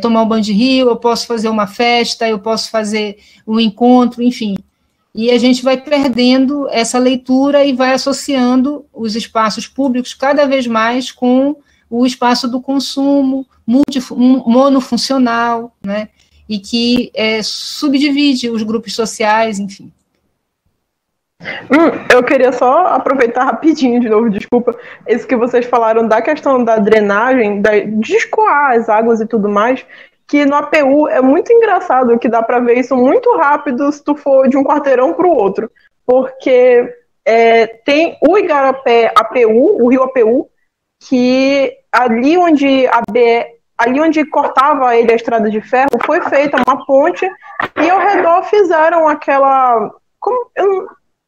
tomar um banho de rio, eu posso fazer uma festa, eu posso fazer um encontro, enfim. E a gente vai perdendo essa leitura e vai associando os espaços públicos cada vez mais com o espaço do consumo monofuncional, né, e que subdivide os grupos sociais, enfim. Eu queria só aproveitar rapidinho de novo, desculpa, isso que vocês falaram da questão da drenagem, de escoar as águas e tudo mais, que no APU é muito engraçado que dá para ver isso muito rápido se tu for de um quarteirão para o outro, porque tem o Igarapé APU, o rio APU, que ali onde cortava ele a estrada de ferro, foi feita uma ponte e ao redor fizeram aquela...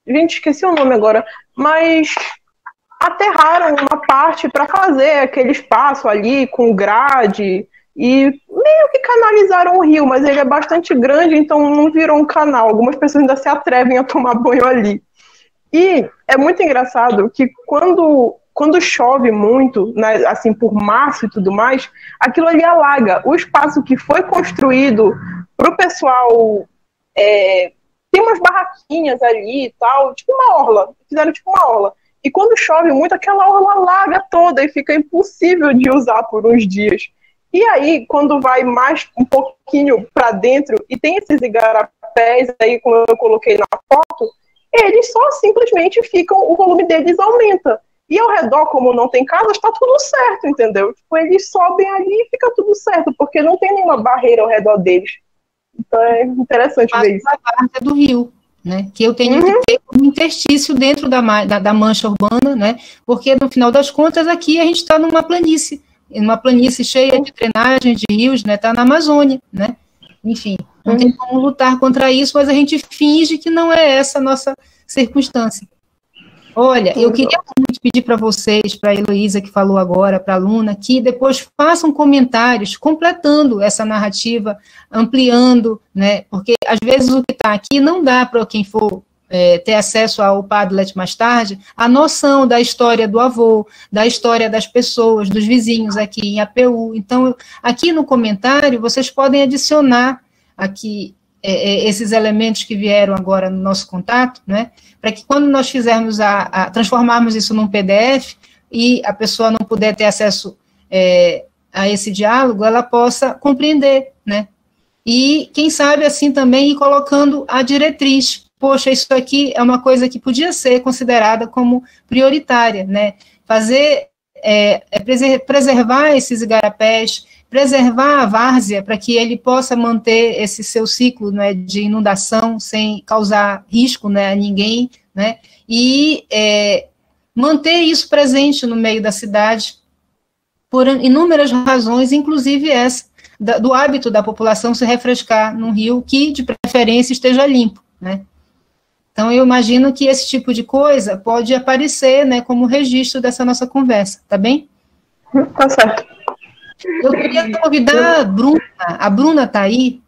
Gente, esqueci o nome agora, mas aterraram uma parte para fazer aquele espaço ali com grade e meio que canalizaram o rio, mas ele é bastante grande, então não virou um canal. Algumas pessoas ainda se atrevem a tomar banho ali. E é muito engraçado que quando chove muito, né, assim, por março e tudo mais, aquilo ali alaga. O espaço que foi construído para o pessoal... tem umas barraquinhas ali e tal, tipo uma orla, fizeram tipo uma orla. E quando chove muito, aquela orla alaga toda e fica impossível de usar por uns dias. E aí, quando vai mais um pouquinho para dentro, e tem esses igarapés aí, como eu coloquei na foto, eles só simplesmente ficam, o volume deles aumenta. E ao redor, como não tem casas, está tudo certo, entendeu? Tipo, eles sobem ali e fica tudo certo, porque não tem nenhuma barreira ao redor deles. Então é interessante ver isso. A parte do rio, né, que eu tenho que ter um interstício dentro da mancha urbana, né, porque no final das contas aqui a gente está numa planície cheia de drenagem de rios, né, está na Amazônia, né, enfim, não tem como lutar contra isso, mas a gente finge que não é essa a nossa circunstância. Olha, eu queria muito pedir para vocês, para a Heloísa que falou agora, para a Luna, que depois façam comentários completando essa narrativa, ampliando, né, porque às vezes o que está aqui não dá para quem for ter acesso ao Padlet mais tarde, a noção da história do avô, da história das pessoas, dos vizinhos aqui em APU. Então, aqui no comentário, vocês podem adicionar aqui esses elementos que vieram agora no nosso contato, né, para que quando nós fizermos transformarmos isso num PDF e a pessoa não puder ter acesso a esse diálogo, ela possa compreender, né, e quem sabe assim também ir colocando a diretriz. Poxa, isso aqui é uma coisa que podia ser considerada como prioritária, né, preservar esses igarapés, preservar a várzea para que ele possa manter esse seu ciclo, né, de inundação sem causar risco, né, a ninguém, né, e manter isso presente no meio da cidade por inúmeras razões, inclusive essa do hábito da população se refrescar num rio que, de preferência, esteja limpo, né. Então, eu imagino que esse tipo de coisa pode aparecer, né, como registro dessa nossa conversa, tá bem? Tá certo. Eu queria convidar a Bruna. A Bruna está aí?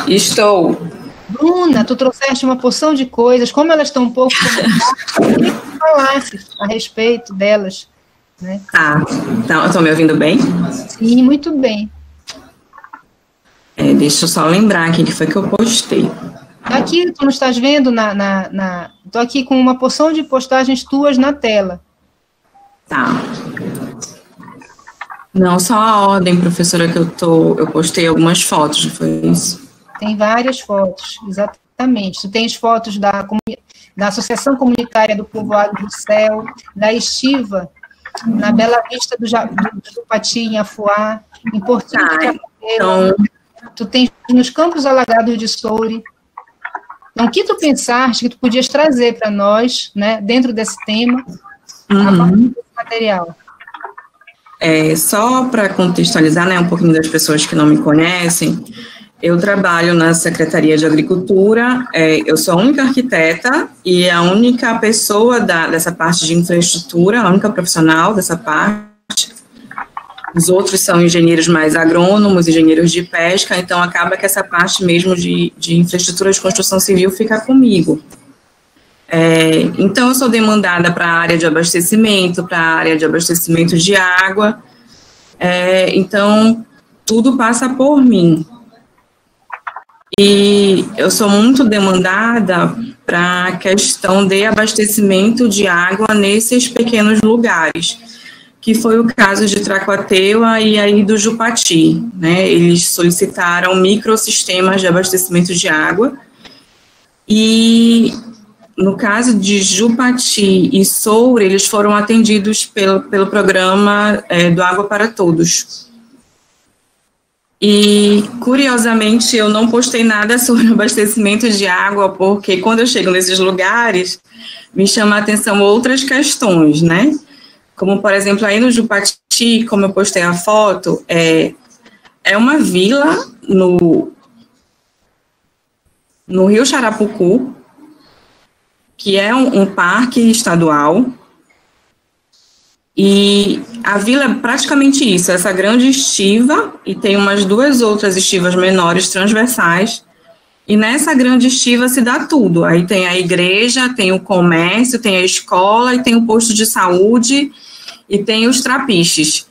Estou. Bruna, tu trouxeste uma porção de coisas, como elas estão um pouco comentadas, eu queria que tu falasse a respeito delas, né? Então, estão me ouvindo bem? Sim, muito bem. Deixa eu só lembrar aqui que foi que eu postei. Aqui, tu não estás vendo, estou aqui com uma porção de postagens tuas na tela. Tá. Não, só a ordem, professora, que eu postei algumas fotos, foi isso? Tem várias fotos, exatamente. Tu tens fotos da Associação Comunitária do Povoado do Céu, da Estiva, na Bela Vista do Jupati, em Afuá, em Portinho de Capoeira. Tu tens nos Campos Alagados de Soure. Então, o que tu pensaste que tu podias trazer para nós, né, dentro desse tema, a partir desse material? Só para contextualizar, né, um pouquinho das pessoas que não me conhecem, eu trabalho na Secretaria de Agricultura, eu sou a única arquiteta e a única pessoa dessa parte de infraestrutura, a única profissional dessa parte. Os outros são engenheiros mais agrônomos, engenheiros de pesca, então acaba que essa parte mesmo de infraestrutura de construção civil fica comigo. Então, eu sou demandada para a área de abastecimento, para a área de abastecimento de água. Então, tudo passa por mim. E eu sou muito demandada para a questão de abastecimento de água nesses pequenos lugares, que foi o caso de Tracuateua e aí do Jupati, né? Eles solicitaram microsistemas de abastecimento de água. E no caso de Jupati e Soura, eles foram atendidos pelo programa do Água para Todos. E, curiosamente, eu não postei nada sobre abastecimento de água, porque quando eu chego nesses lugares, me chama a atenção outras questões, né? Como, por exemplo, aí no Jupati, como eu postei a foto, é uma vila no Rio Xarapucu, que é um parque estadual, e a vila é praticamente isso, essa grande estiva, e tem umas 2 outras estivas menores transversais, e nessa grande estiva se dá tudo, aí tem a igreja, tem o comércio, tem a escola, e tem o posto de saúde, e tem os trapiches.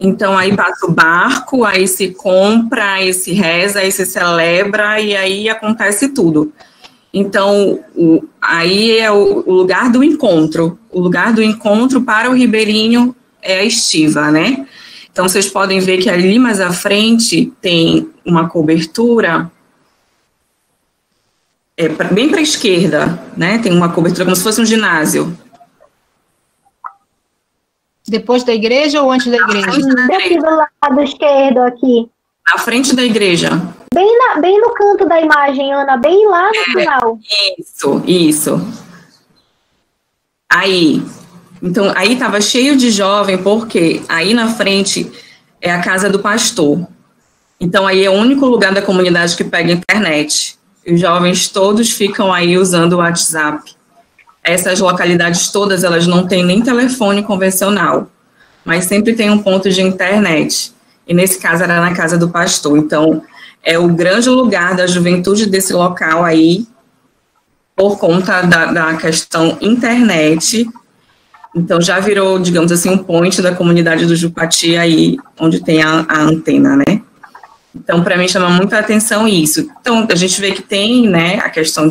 Então, aí passa o barco, aí se compra, aí se reza, aí se celebra, e aí acontece tudo. Então, aí é o lugar do encontro. O lugar do encontro para o ribeirinho é a estiva, né? Então, vocês podem ver que ali mais à frente tem uma cobertura, bem para a esquerda, né? Tem uma cobertura como se fosse um ginásio. Depois da igreja ou antes da igreja? Aqui do lado esquerdo, aqui. À frente da igreja. Bem no canto da imagem, Ana, bem lá no final. Isso. Aí, então, aí estava cheio de jovem, porque aí na frente é a casa do pastor. Então, aí é o único lugar da comunidade que pega internet. Os jovens todos ficam aí usando o WhatsApp. Essas localidades todas, elas não têm nem telefone convencional, mas sempre tem um ponto de internet. E nesse caso era na casa do pastor. Então, é o grande lugar da juventude desse local aí, por conta da questão internet. Então, já virou, digamos assim, um point da comunidade do Jupati aí, onde tem a antena, né? Então, para mim, chama muita atenção isso. Então, a gente vê que tem, né, a questão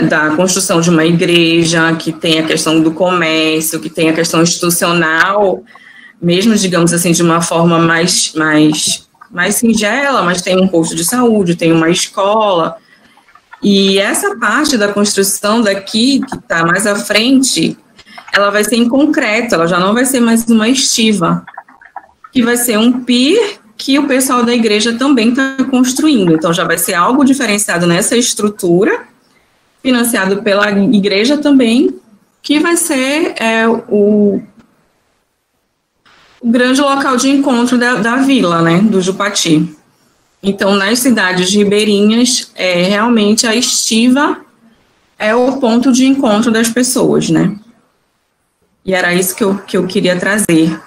da construção de uma igreja, que tem a questão do comércio, que tem a questão institucional, mesmo, digamos assim, de uma forma mais singela, mas tem um posto de saúde, tem uma escola. E essa parte da construção daqui, que está mais à frente, ela vai ser em concreto, ela já não vai ser mais uma estiva, que vai ser um pier que o pessoal da igreja também está construindo. Então, já vai ser algo diferenciado nessa estrutura, financiado pela igreja também, que vai ser o grande local de encontro da vila, né, do Jupati. Então, nas cidades ribeirinhas, realmente a estiva é o ponto de encontro das pessoas, né. E era isso que eu queria trazer.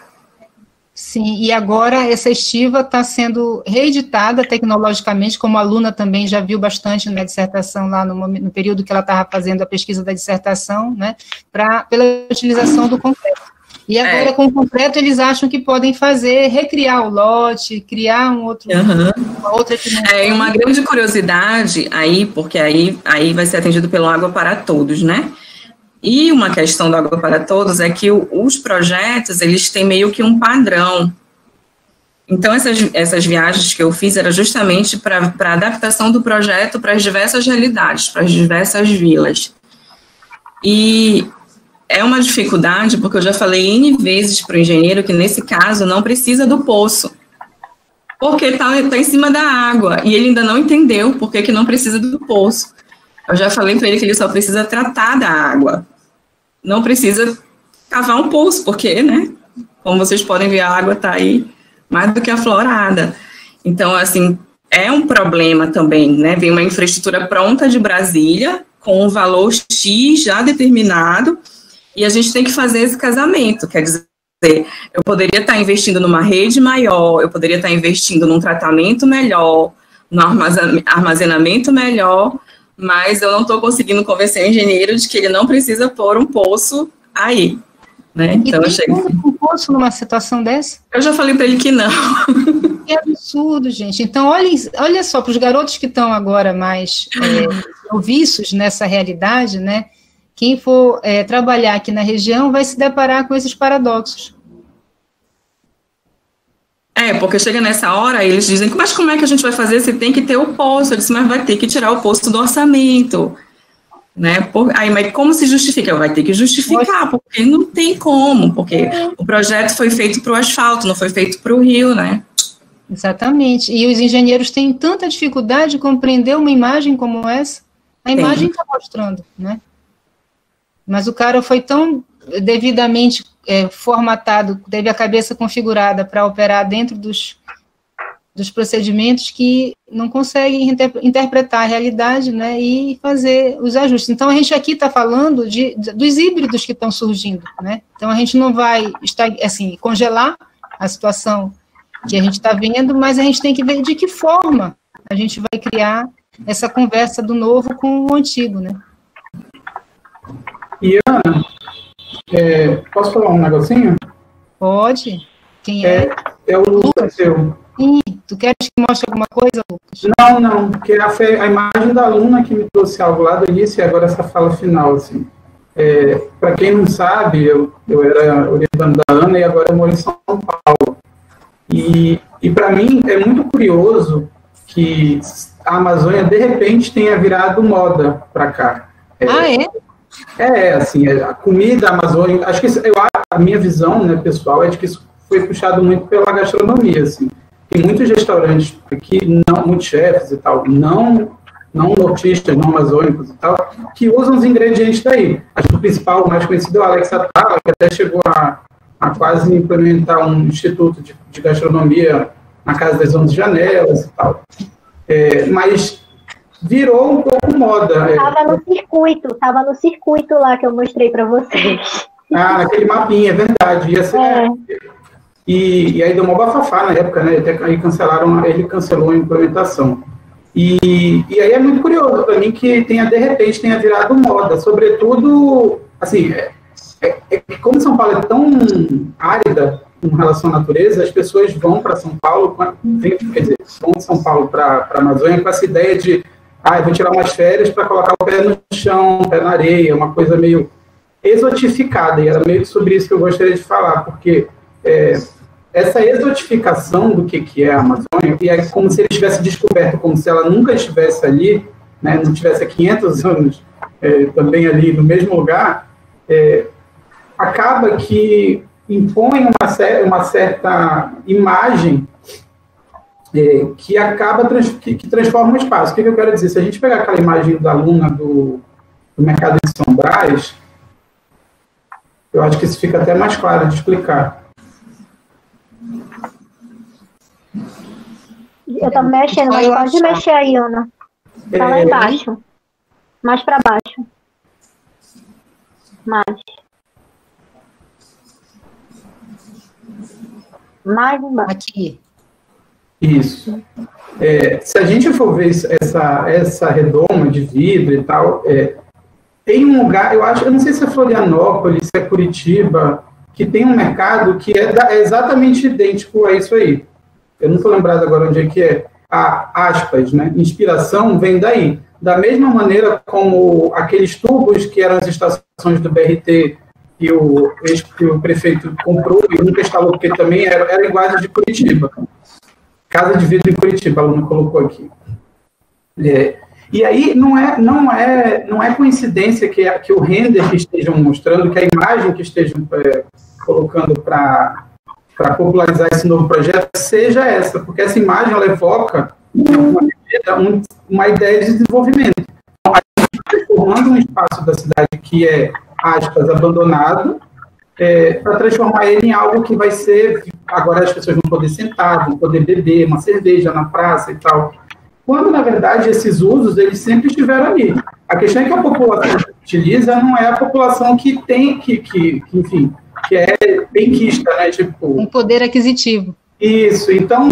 Sim, e agora essa estiva está sendo reeditada tecnologicamente, como a aluna também já viu bastante na dissertação, lá no período que ela estava fazendo a pesquisa da dissertação, né, pela utilização do concreto. E agora, com o concreto, eles acham que podem recriar o lote, criar uma outra dimensão. E uma grande curiosidade aí, porque aí vai ser atendido pelo Água para Todos, né? E uma questão do Água para Todos é que os projetos, eles têm meio que um padrão. Então, essas viagens que eu fiz era justamente para adaptação do projeto para as diversas realidades, para as diversas vilas. E é uma dificuldade, porque eu já falei N vezes para o engenheiro que, nesse caso, não precisa do poço, porque está em cima da água, e ele ainda não entendeu por que não precisa do poço. Eu já falei para ele que ele só precisa tratar da água, não precisa cavar um poço, porque, né, como vocês podem ver, a água está aí mais do que aflorada. Então, assim, é um problema também, né, vem uma infraestrutura pronta de Brasília, com um valor X já determinado, e a gente tem que fazer esse casamento, quer dizer, eu poderia estar investindo numa rede maior, eu poderia estar investindo num tratamento melhor, no armazenamento melhor, mas eu não estou conseguindo convencer o engenheiro de que ele não precisa pôr um poço aí, né? Então eu chego... um poço numa situação dessa? Eu já falei para ele que não. Que absurdo, gente. Então, olha só, para os garotos que estão agora mais noviços nessa realidade, né? Quem for trabalhar aqui na região vai se deparar com esses paradoxos. Porque chega nessa hora, eles dizem, mas como é que a gente vai fazer se tem que ter o posto? Eu disse, mas vai ter que tirar o posto do orçamento, né? Mas como se justifica? Vai ter que justificar, porque não tem como, porque o projeto foi feito para o asfalto, não foi feito para o rio, né? Exatamente, e os engenheiros têm tanta dificuldade de compreender uma imagem como essa, a imagem está mostrando, né? Mas o cara foi tão devidamente formatado, teve a cabeça configurada para operar dentro dos procedimentos que não consegue interpretar a realidade, né, e fazer os ajustes. Então, a gente aqui está falando dos híbridos que estão surgindo, né? Então, a gente não vai congelar a situação que a gente está vendo, mas a gente tem que ver de que forma a gente vai criar essa conversa do novo com o antigo, né? E, Ana, posso falar um negocinho? Pode. Quem é? É o Lucas, seu. Sim, tu queres que mostre alguma coisa, Lucas? Não, porque a imagem da aluna que me trouxe algo lá do início e agora essa fala final, assim. Para quem não sabe, eu era orientando da Ana e agora eu moro em São Paulo. E para mim é muito curioso que a Amazônia, de repente, tenha virado moda para cá. Assim, a comida amazônica, acho que a minha visão, né, pessoal, é de que isso foi puxado muito pela gastronomia, assim. Tem muitos restaurantes aqui, muitos chefes e tal, não nortistas, não amazônicos e tal, que usam os ingredientes daí. Acho que o principal, o mais conhecido é o Alex Atala, que até chegou a quase implementar um instituto de gastronomia na Casa das 11 Janelas e tal. Mas virou um pouco moda. Estava no circuito lá que eu mostrei para vocês. Naquele mapinha, é verdade. E aí deu uma bafafá na época, né? Até aí ele cancelou a implementação. E aí é muito curioso para mim que de repente tenha virado moda, sobretudo, assim, como São Paulo é tão árida em relação à natureza, as pessoas vão para São Paulo, vão de São Paulo para a Amazônia com essa ideia de eu vou tirar umas férias para colocar o pé no chão, o pé na areia, uma coisa meio exotificada, e era meio sobre isso que eu gostaria de falar, porque essa exotificação do que é a Amazônia, e é como se ele tivesse descoberto, como se ela nunca estivesse ali, né, não estivesse há 500 anos também ali no mesmo lugar, acaba que impõe uma certa imagem que acaba que transforma o espaço. O que eu quero dizer? Se a gente pegar aquela imagem da aluna do Mercado de São Brás, eu acho que isso fica até mais claro de explicar. Eu estou mexendo, mas pode mexer aí, Ana. Está lá embaixo. Mais para baixo. Mais embaixo. Aqui. Isso. Se a gente for ver essa redoma de vidro e tal, tem um lugar, eu não sei se é Florianópolis, se é Curitiba, que tem um mercado que é exatamente idêntico a isso aí. Eu não estou lembrado agora onde é que é. A aspas, né? Inspiração vem daí. Da mesma maneira como aqueles tubos que eram as estações do BRT que o prefeito comprou e nunca instalou, porque também era igual de Curitiba. Casa de vidro em Curitiba, a aluna colocou aqui. E aí não é coincidência que o render que estejam mostrando, que a imagem que estejam colocando para popularizar esse novo projeto seja essa, porque essa imagem ela evoca uma ideia de desenvolvimento. Então, a gente está transformando um espaço da cidade que é, aspas, abandonado, para transformar ele em algo que vai ser, agora as pessoas vão poder sentar, vão poder beber uma cerveja na praça e tal. Quando, na verdade, esses usos, eles sempre estiveram ali. A questão é que a população que utiliza não é a população que tem, enfim, que é benquista, né? Tipo, um poder aquisitivo. Isso. Então,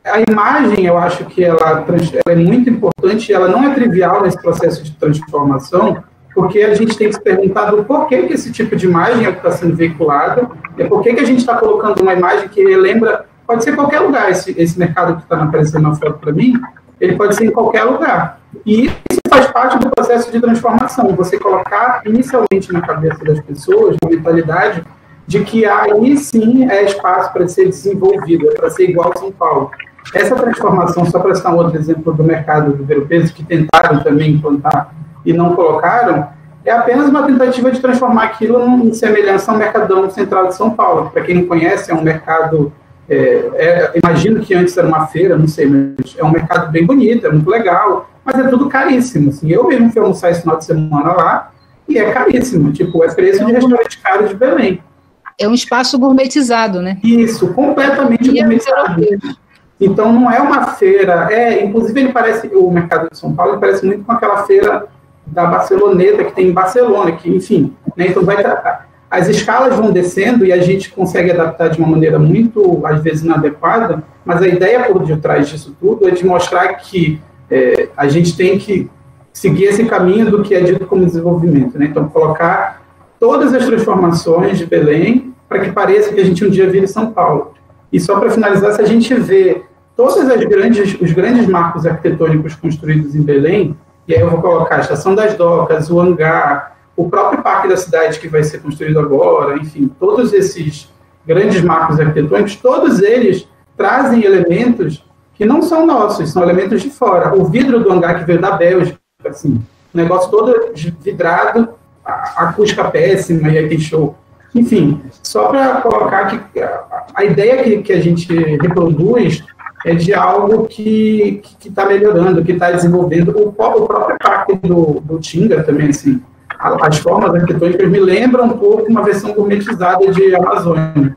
a imagem, eu acho que ela é muito importante, ela não é trivial nesse processo de transformação, porque a gente tem que se perguntar do porquê que esse tipo de imagem está sendo veiculada, e por que a gente está colocando uma imagem que lembra, pode ser qualquer lugar, esse mercado que está aparecendo na foto para mim, ele pode ser em qualquer lugar. E isso faz parte do processo de transformação, você colocar inicialmente na cabeça das pessoas, na mentalidade, de que aí sim é espaço para ser desenvolvido, para ser igual a São Paulo. Essa transformação, só para citar um outro exemplo do mercado do Ver-o-Peso, que tentaram também implantar e não colocaram, é apenas uma tentativa de transformar aquilo em semelhança ao Mercadão Central de São Paulo. Para quem não conhece, é um mercado, imagino que antes era uma feira, não sei, mas é um mercado bem bonito, é muito legal, mas é tudo caríssimo. Assim. Eu mesmo fui almoçar esse final de semana lá, e é caríssimo, tipo, é preço de restaurante caro de Belém. É um espaço gourmetizado, né? Isso, completamente gourmetizado. Então, não é uma feira, inclusive ele parece, o mercado de São Paulo parece muito com aquela feira da Barceloneta que tem em Barcelona, que, enfim, né, então as escalas vão descendo e a gente consegue adaptar de uma maneira muito, às vezes, inadequada, mas a ideia por detrás disso tudo é de mostrar que a gente tem que seguir esse caminho do que é dito como desenvolvimento, né? Então, colocar todas as transformações de Belém para que pareça que a gente um dia vive em São Paulo. E só para finalizar, se a gente vê todos os grandes marcos arquitetônicos construídos em Belém, e aí eu vou colocar a Estação das Docas, o hangar, o próprio Parque da Cidade que vai ser construído agora, enfim, todos esses grandes marcos arquitetônicos, todos eles trazem elementos que não são nossos, são elementos de fora. O vidro do hangar que veio da Bélgica, assim, o negócio todo vidrado, a acústica péssima, e aí tem show. Enfim, só para colocar que a ideia que a gente reproduz é de algo que está melhorando, que está desenvolvendo. O próprio parque do Tinga também, assim, as formas arquitetônicas me lembram um pouco uma versão gourmetizada de Amazônia.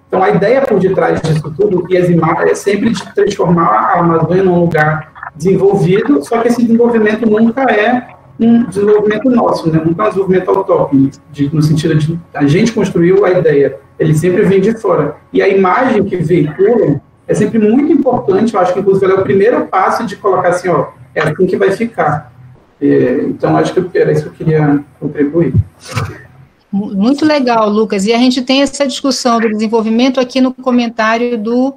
Então, a ideia por detrás disso tudo, e as imagens, é sempre de transformar a Amazônia num lugar desenvolvido, só que esse desenvolvimento nunca é um desenvolvimento nosso, né? Nunca é um desenvolvimento autóctone, no sentido de a gente construiu a ideia, ele sempre vem de fora. E a imagem que veicula é sempre muito importante, eu acho que inclusive ela é o primeiro passo de colocar assim, ó, é assim que vai ficar. Então, acho que era isso que eu queria contribuir. Muito legal, Lucas, e a gente tem essa discussão do desenvolvimento aqui no comentário do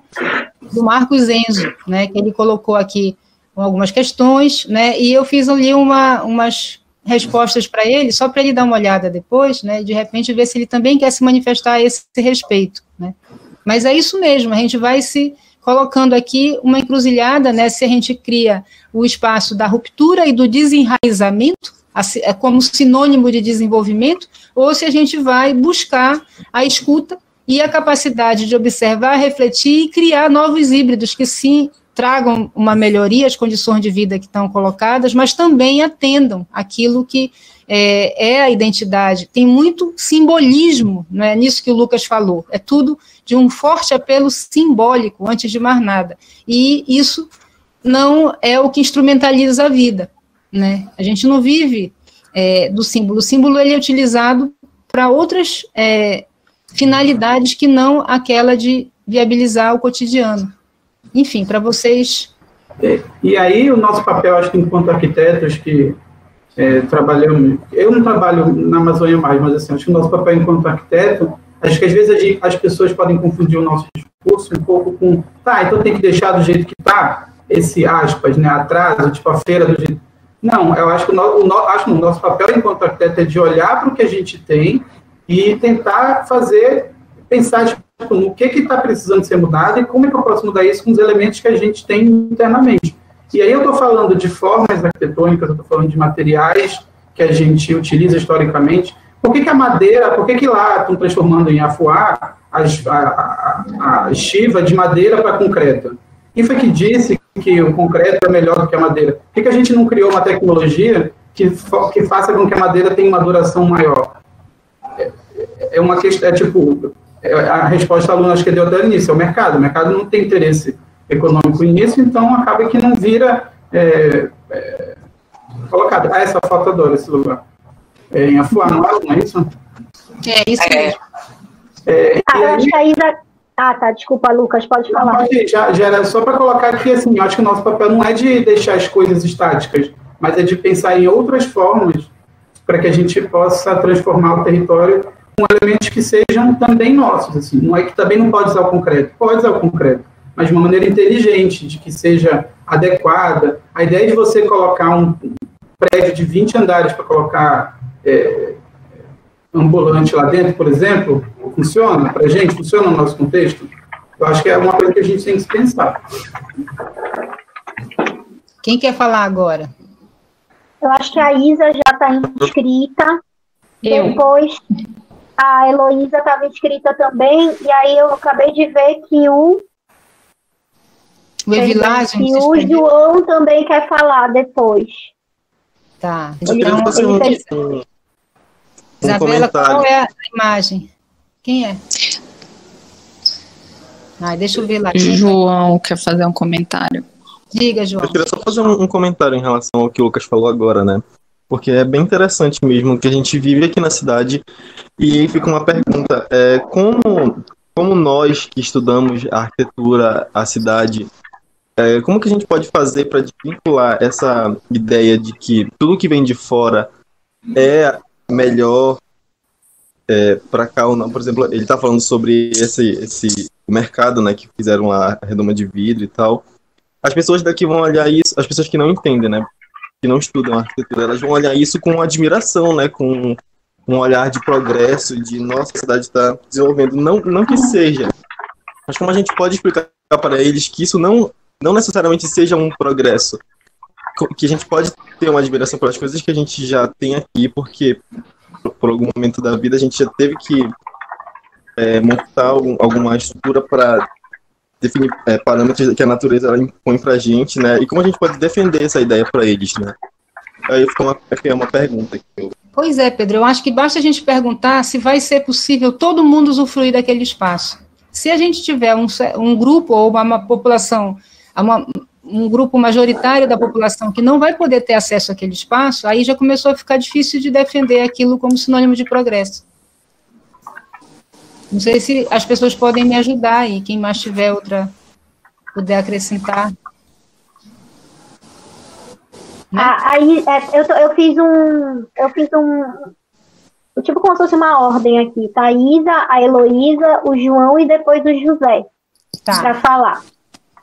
Marcos Enzo, né, que ele colocou aqui algumas questões, né, e eu fiz ali umas respostas para ele, só para ele dar uma olhada depois, né, e de repente ver se ele também quer se manifestar a esse respeito, né. Mas é isso mesmo, a gente vai se colocando aqui uma encruzilhada, né, se a gente cria o espaço da ruptura e do desenraizamento, como sinônimo de desenvolvimento, ou se a gente vai buscar a escuta e a capacidade de observar, refletir e criar novos híbridos que sim tragam uma melhoria às condições de vida que estão colocadas, mas também atendam aquilo que é a identidade. Tem muito simbolismo, não é nisso que o Lucas falou, é tudo de um forte apelo simbólico, antes de mais nada, e isso não é o que instrumentaliza a vida, né? A gente não vive do símbolo, o símbolo ele é utilizado para outras finalidades que não aquela de viabilizar o cotidiano. Enfim, para vocês... E aí o nosso papel, acho que enquanto arquitetos que trabalhamos... Eu não trabalho na Amazônia mais, mas assim, acho que o nosso papel enquanto arquiteto, acho que às vezes as pessoas podem confundir o nosso discurso um pouco com... então tem que deixar do jeito que está, esse aspas, né, atraso, tipo a feira do jeito... Não, eu acho que o nosso papel enquanto arquiteto é de olhar para o que a gente tem e tentar pensar tipo, no que está precisando ser mudado e como é que eu posso mudar isso com os elementos que a gente tem internamente. E aí eu estou falando de formas arquitetônicas, eu estou falando de materiais que a gente utiliza historicamente. Por que a madeira, por que lá estão transformando em afuá a estiva de madeira para concreto? Quem foi que disse que o concreto é melhor do que a madeira? Por que a gente não criou uma tecnologia que faça com que a madeira tenha uma duração maior? É uma questão, a resposta aluna acho que deu até no início, é o mercado não tem interesse econômico nisso, então acaba que não vira colocado. Essa foto adoro esse lugar. Em Afuá, não é isso? É isso mesmo. Acho que Ah, tá, desculpa, Lucas, pode falar. Já era só para colocar aqui, assim, eu acho que o nosso papel não é de deixar as coisas estáticas, mas é de pensar em outras formas para que a gente possa transformar o território com elementos que sejam também nossos. Assim. Não é que também não pode usar o concreto, pode usar o concreto, mas de uma maneira inteligente, de que seja adequada. A ideia de você colocar um prédio de 20 andares para colocar ambulante lá dentro, por exemplo, funciona para a gente? Funciona no nosso contexto? Eu acho que é uma coisa que a gente tem que pensar. Quem quer falar agora? Eu acho que a Isa já está inscrita. Depois a Heloísa estava inscrita também. E aí eu acabei de ver que o João também quer falar depois. Tá. Eu queria fazer Isabela, qual é a imagem? Quem é? Deixa eu ver lá. João quer fazer um comentário. Diga, João. Eu queria só fazer um comentário em relação ao que o Lucas falou agora, né? Porque é bem interessante mesmo que a gente vive aqui na cidade e aí fica uma pergunta, como nós que estudamos a arquitetura, a cidade, como que a gente pode fazer para desvincular essa ideia de que tudo que vem de fora é melhor para cá ou não? Por exemplo, ele está falando sobre esse mercado, né, que fizeram lá a redoma de vidro e tal. As pessoas daqui vão olhar isso, as pessoas que não entendem, né, que não estudam arquitetura, elas vão olhar isso com admiração, né, com um olhar de progresso, de nossa, a cidade está desenvolvendo. Não que seja, mas como a gente pode explicar para eles que isso não necessariamente seja um progresso, que a gente pode ter uma admiração pelas coisas que a gente já tem aqui, porque por algum momento da vida a gente já teve que montar alguma estrutura para definir parâmetros que a natureza ela impõe para a gente, né? E como a gente pode defender essa ideia para eles, né? Aí fica uma pergunta aqui. Pois é, Pedro, eu acho que basta a gente perguntar se vai ser possível todo mundo usufruir daquele espaço. Se a gente tiver um grupo ou uma população, um grupo majoritário da população que não vai poder ter acesso àquele espaço, aí já começou a ficar difícil de defender aquilo como sinônimo de progresso. Não sei se as pessoas podem me ajudar aí, quem mais tiver puder acrescentar. Né? Aí eu fiz tipo como se fosse uma ordem aqui, tá? A Isa, a Heloísa, o João e depois o José, para falar.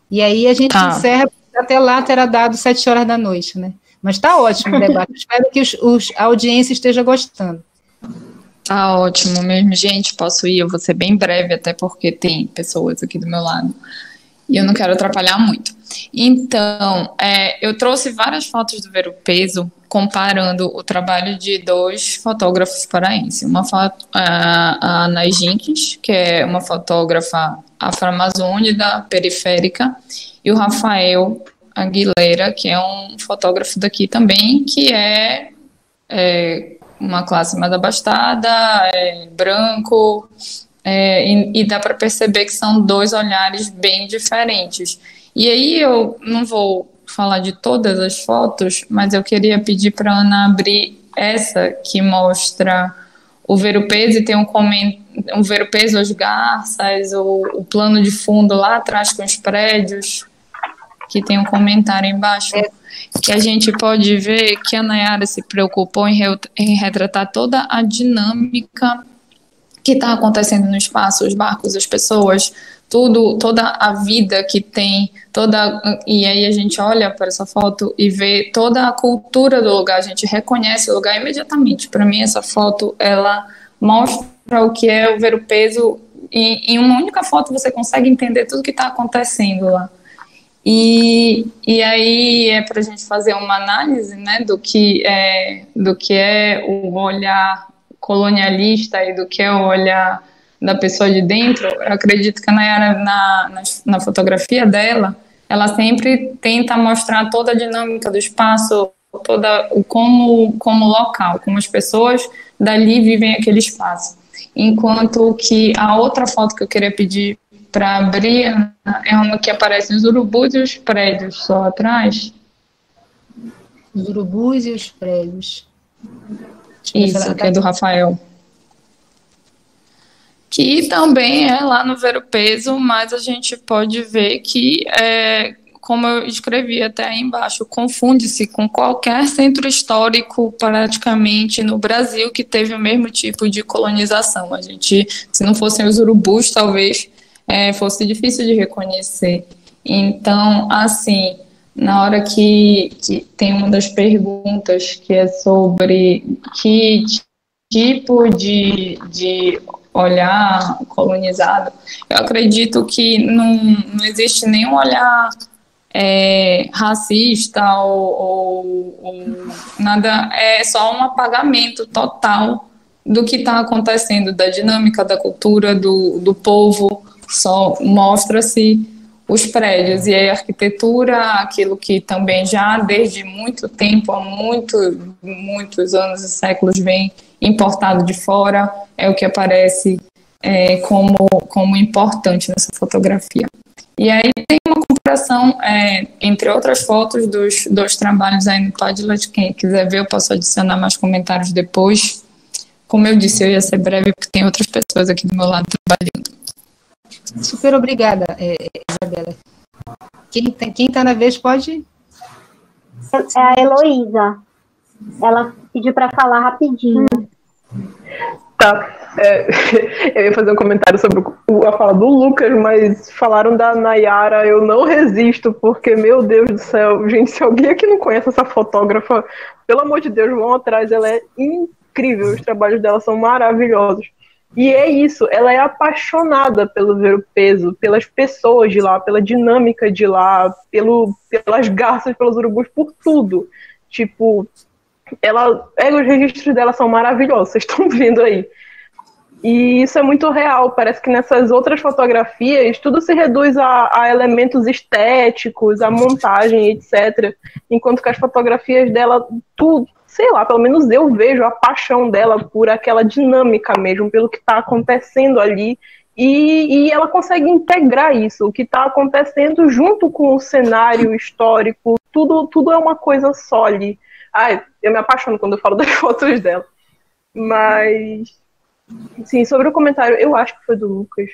E aí a gente encerra, até lá terá dado 7 horas da noite, né? Mas está ótimo o debate, espero que a audiência esteja gostando. Tá ótimo mesmo, gente, posso ir, eu vou ser bem breve, até porque tem pessoas aqui do meu lado, e eu não quero atrapalhar muito. Então, eu trouxe várias fotos do Ver o Peso, comparando o trabalho de 2 fotógrafos paraenses. Uma foto, a Ana Jenkins, que é uma fotógrafa afro-amazônica, periférica, e o Rafael Aguilera, que é um fotógrafo daqui também, que é uma classe mais abastada, branco, e dá para perceber que são 2 olhares bem diferentes. E aí eu não vou falar de todas as fotos, mas eu queria pedir para a Ana abrir essa que mostra o Ver o Peso, e tem um Ver o Peso, as garças, o plano de fundo lá atrás com os prédios, que tem um comentário embaixo, que a gente pode ver que a Nayara se preocupou em retratar toda a dinâmica que está acontecendo no espaço, os barcos, as pessoas, toda a vida que tem, e aí a gente olha para essa foto e vê toda a cultura do lugar, a gente reconhece o lugar imediatamente. Para mim, essa foto, ela mostra o que é o Ver o Peso, e em uma única foto você consegue entender tudo que está acontecendo lá. E aí é para a gente fazer uma análise, né, do que é o olhar colonialista e do que é o olhar da pessoa de dentro. Eu acredito que a Nayara, na fotografia dela, ela sempre tenta mostrar toda a dinâmica do espaço, como local, como as pessoas dali vivem aquele espaço. Enquanto que a outra foto que eu queria pedir para abrir é uma que aparece os urubus e os prédios só atrás. Os urubus e os prédios. Isso, que é do Rafael. que também é lá no Ver o Peso, mas a gente pode ver que, como eu escrevi até aí embaixo, confunde-se com qualquer centro histórico praticamente no Brasil que teve o mesmo tipo de colonização. A gente, se não fossem os urubus, talvez fosse difícil de reconhecer. Então, assim, na hora que tem uma das perguntas que é sobre que tipo de olhar colonizado, eu acredito que não existe nenhum olhar racista ou nada, é só um apagamento total do que está acontecendo, da dinâmica da cultura, do povo, só mostra-se os prédios, e a arquitetura, aquilo que também já desde muito tempo, há muitos anos e séculos vem importado de fora, é o que aparece como importante nessa fotografia. E aí tem uma comparação, entre outras fotos, dos dois trabalhos aí no Padlet. Quem quiser ver, eu posso adicionar mais comentários depois. Como eu disse, eu ia ser breve, porque tem outras pessoas aqui do meu lado trabalhando. Super obrigada, Isabela. Quem está na vez pode? É a Heloísa. Ela pediu para falar rapidinho. Tá. Eu ia fazer um comentário sobre a fala do Lucas, mas falaram da Nayara, eu não resisto, porque, meu Deus do céu, gente, se alguém aqui não conhece essa fotógrafa, pelo amor de Deus, vão atrás, ela é incrível, os trabalhos dela são maravilhosos. E é isso, ela é apaixonada pelo Ver o Peso, pelas pessoas de lá, pela dinâmica de lá, pelas garças, pelos urubus, por tudo. Tipo, os registros dela são maravilhosos, vocês estão vendo aí. E isso é muito real, parece que nessas outras fotografias tudo se reduz a elementos estéticos, a montagem, etc. Enquanto que as fotografias dela, tudo, sei lá, pelo menos eu vejo a paixão dela por aquela dinâmica mesmo, pelo que está acontecendo ali, e ela consegue integrar isso, o que está acontecendo junto com o cenário histórico, tudo é uma coisa só ali. Ai, eu me apaixono quando eu falo das fotos dela. Mas, sim, sobre o comentário, eu acho que foi do Lucas,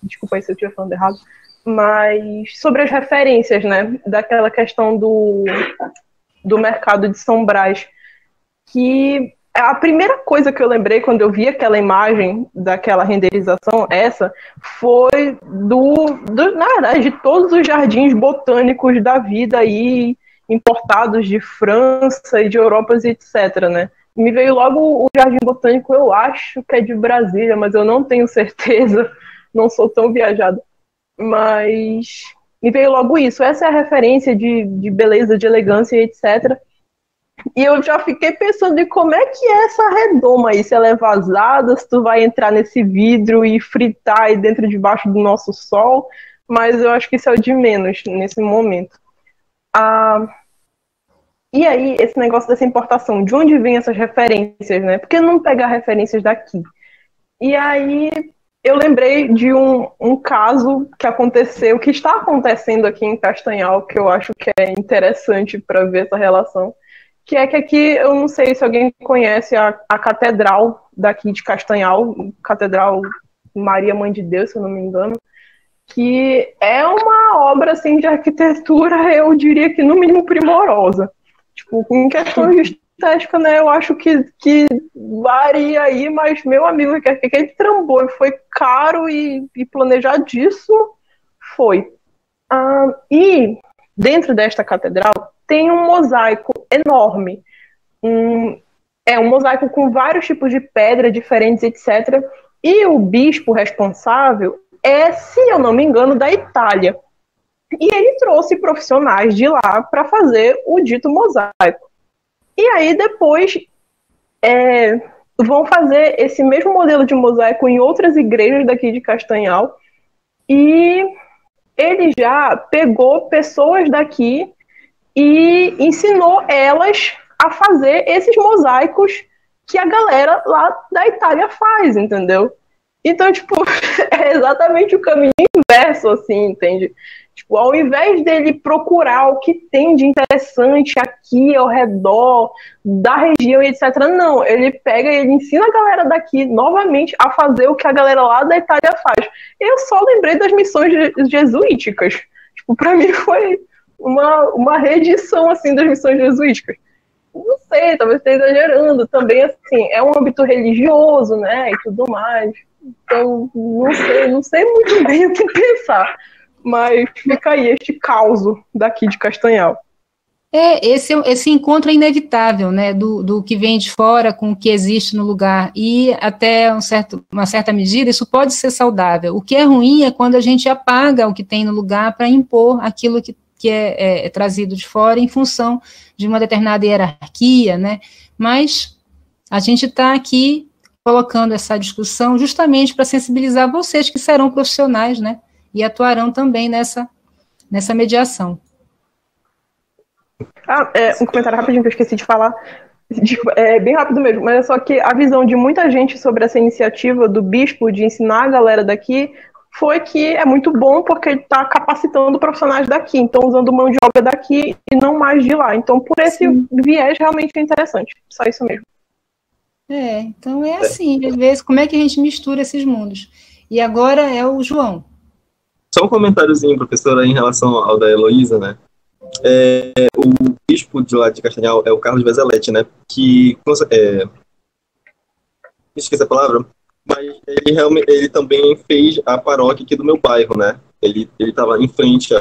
desculpa aí se eu estiver falando errado, mas sobre as referências, né, daquela questão do mercado de São Brás, que a primeira coisa que eu lembrei quando eu vi aquela imagem daquela renderização, foi na verdade, de todos os jardins botânicos da vida aí, importados de França e de Europa, etc, né? Me veio logo o Jardim Botânico, eu acho que é de Brasília, mas eu não tenho certeza, não sou tão viajada. Mas me veio logo isso, essa é a referência de beleza, de elegância, etc. E eu já fiquei pensando em como é que é essa redoma aí, se ela é vazada, se tu vai entrar nesse vidro e fritar aí dentro debaixo do nosso sol, mas eu acho que isso é o de menos nesse momento. E aí, esse negócio dessa importação, de onde vem essas referências, né? Por que não pegar referências daqui? E aí, eu lembrei de um caso que aconteceu, que está acontecendo aqui em Castanhal, que eu acho que é interessante para ver essa relação, que aqui, eu não sei se alguém conhece a catedral daqui de Castanhal, Catedral Maria Mãe de Deus, se eu não me engano, que é uma obra assim, de arquitetura, eu diria que no mínimo primorosa. Tipo, em questão de estética, né, eu acho que varia aí, mas, meu amigo, aquele trambolho foi caro e planejadíssimo, foi. E dentro desta catedral tem um mosaico enorme, um mosaico com vários tipos de pedra diferentes, etc. E o bispo responsável se eu não me engano, da Itália. E ele trouxe profissionais de lá para fazer o dito mosaico. E aí depois vão fazer esse mesmo modelo de mosaico em outras igrejas daqui de Castanhal. E ele já pegou pessoas daqui e ensinou elas a fazer esses mosaicos que a galera lá da Itália faz, entendeu? Então, tipo, é exatamente o caminho inverso, assim, entende? Tipo, ao invés dele procurar o que tem de interessante aqui ao redor da região e etc., não, ele pega e ele ensina a galera daqui novamente a fazer o que a galera lá da Itália faz. Eu só lembrei das missões jesuíticas. Tipo, pra mim foi uma reedição, assim, das missões jesuíticas. Não sei, talvez esteja exagerando também, assim, é um âmbito religioso, né, e tudo mais. Então, não sei muito bem o que pensar. Mas fica aí este caos daqui de Castanhal. Esse encontro é inevitável, né, do que vem de fora com o que existe no lugar, e até uma certa medida isso pode ser saudável. O que é ruim é quando a gente apaga o que tem no lugar para impor aquilo que é trazido de fora em função de uma determinada hierarquia, né, mas a gente está aqui colocando essa discussão justamente para sensibilizar vocês que serão profissionais, né, e atuarão também nessa mediação. Um comentário rapidinho que eu esqueci de falar, bem rápido mesmo, mas é só que a visão de muita gente sobre essa iniciativa do bispo de ensinar a galera daqui foi que é muito bom porque ele está capacitando profissionais daqui, então usando mão de obra daqui e não mais de lá. Então, por esse viés, realmente é interessante. Só isso mesmo. Então é assim, às vezes, como é que a gente mistura esses mundos? E agora é o João. Só um comentáriozinho, professora, em relação ao da Heloísa, né? O bispo de lá de Castanhal é o Carlos Vezeletti, né? Que esqueci a palavra, mas ele também fez a paróquia aqui do meu bairro, né? Ele estava em frente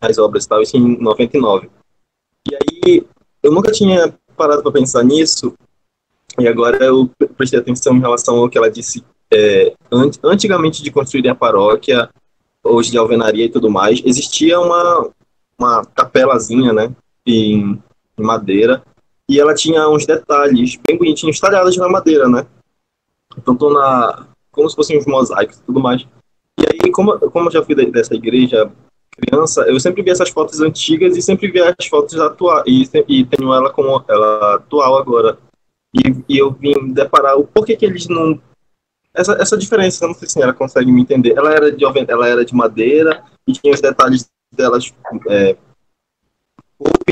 às obras e tal, isso em 99. E aí, eu nunca tinha parado para pensar nisso, e agora eu prestei atenção em relação ao que ela disse antigamente de construírem a paróquia, hoje de alvenaria e tudo mais, existia uma capelazinha, né, em madeira, e ela tinha uns detalhes bem bonitinhos talhados na madeira, né, então como se fossem uns mosaicos e tudo mais. E aí, como eu já fui dessa igreja criança, eu sempre vi essas fotos antigas e sempre vi as fotos atuais, e tenho ela como ela atual agora, e eu vim deparar o porquê que eles não... Essa diferença, eu não sei se ela consegue me entender. Ela era de madeira e tinha os detalhes delas. E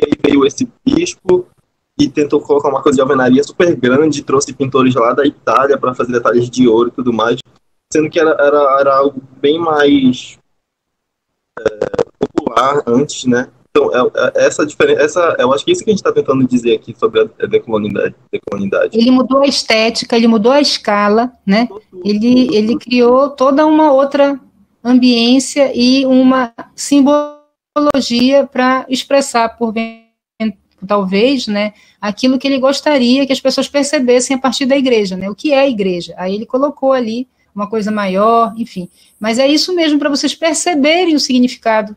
aí veio esse bispo e tentou colocar uma coisa de alvenaria super grande, trouxe pintores lá da Itália para fazer detalhes de ouro e tudo mais, sendo que era algo bem mais popular antes, né? Então, essa diferença, eu acho que isso que a gente está tentando dizer aqui sobre a decolonialidade. Ele mudou a estética, ele mudou a escala, né? Ele criou toda uma outra ambiência e uma simbologia para expressar, talvez, né, aquilo que ele gostaria que as pessoas percebessem a partir da igreja, né? O que é a igreja? Aí ele colocou ali uma coisa maior, enfim. Mas é isso mesmo, para vocês perceberem o significado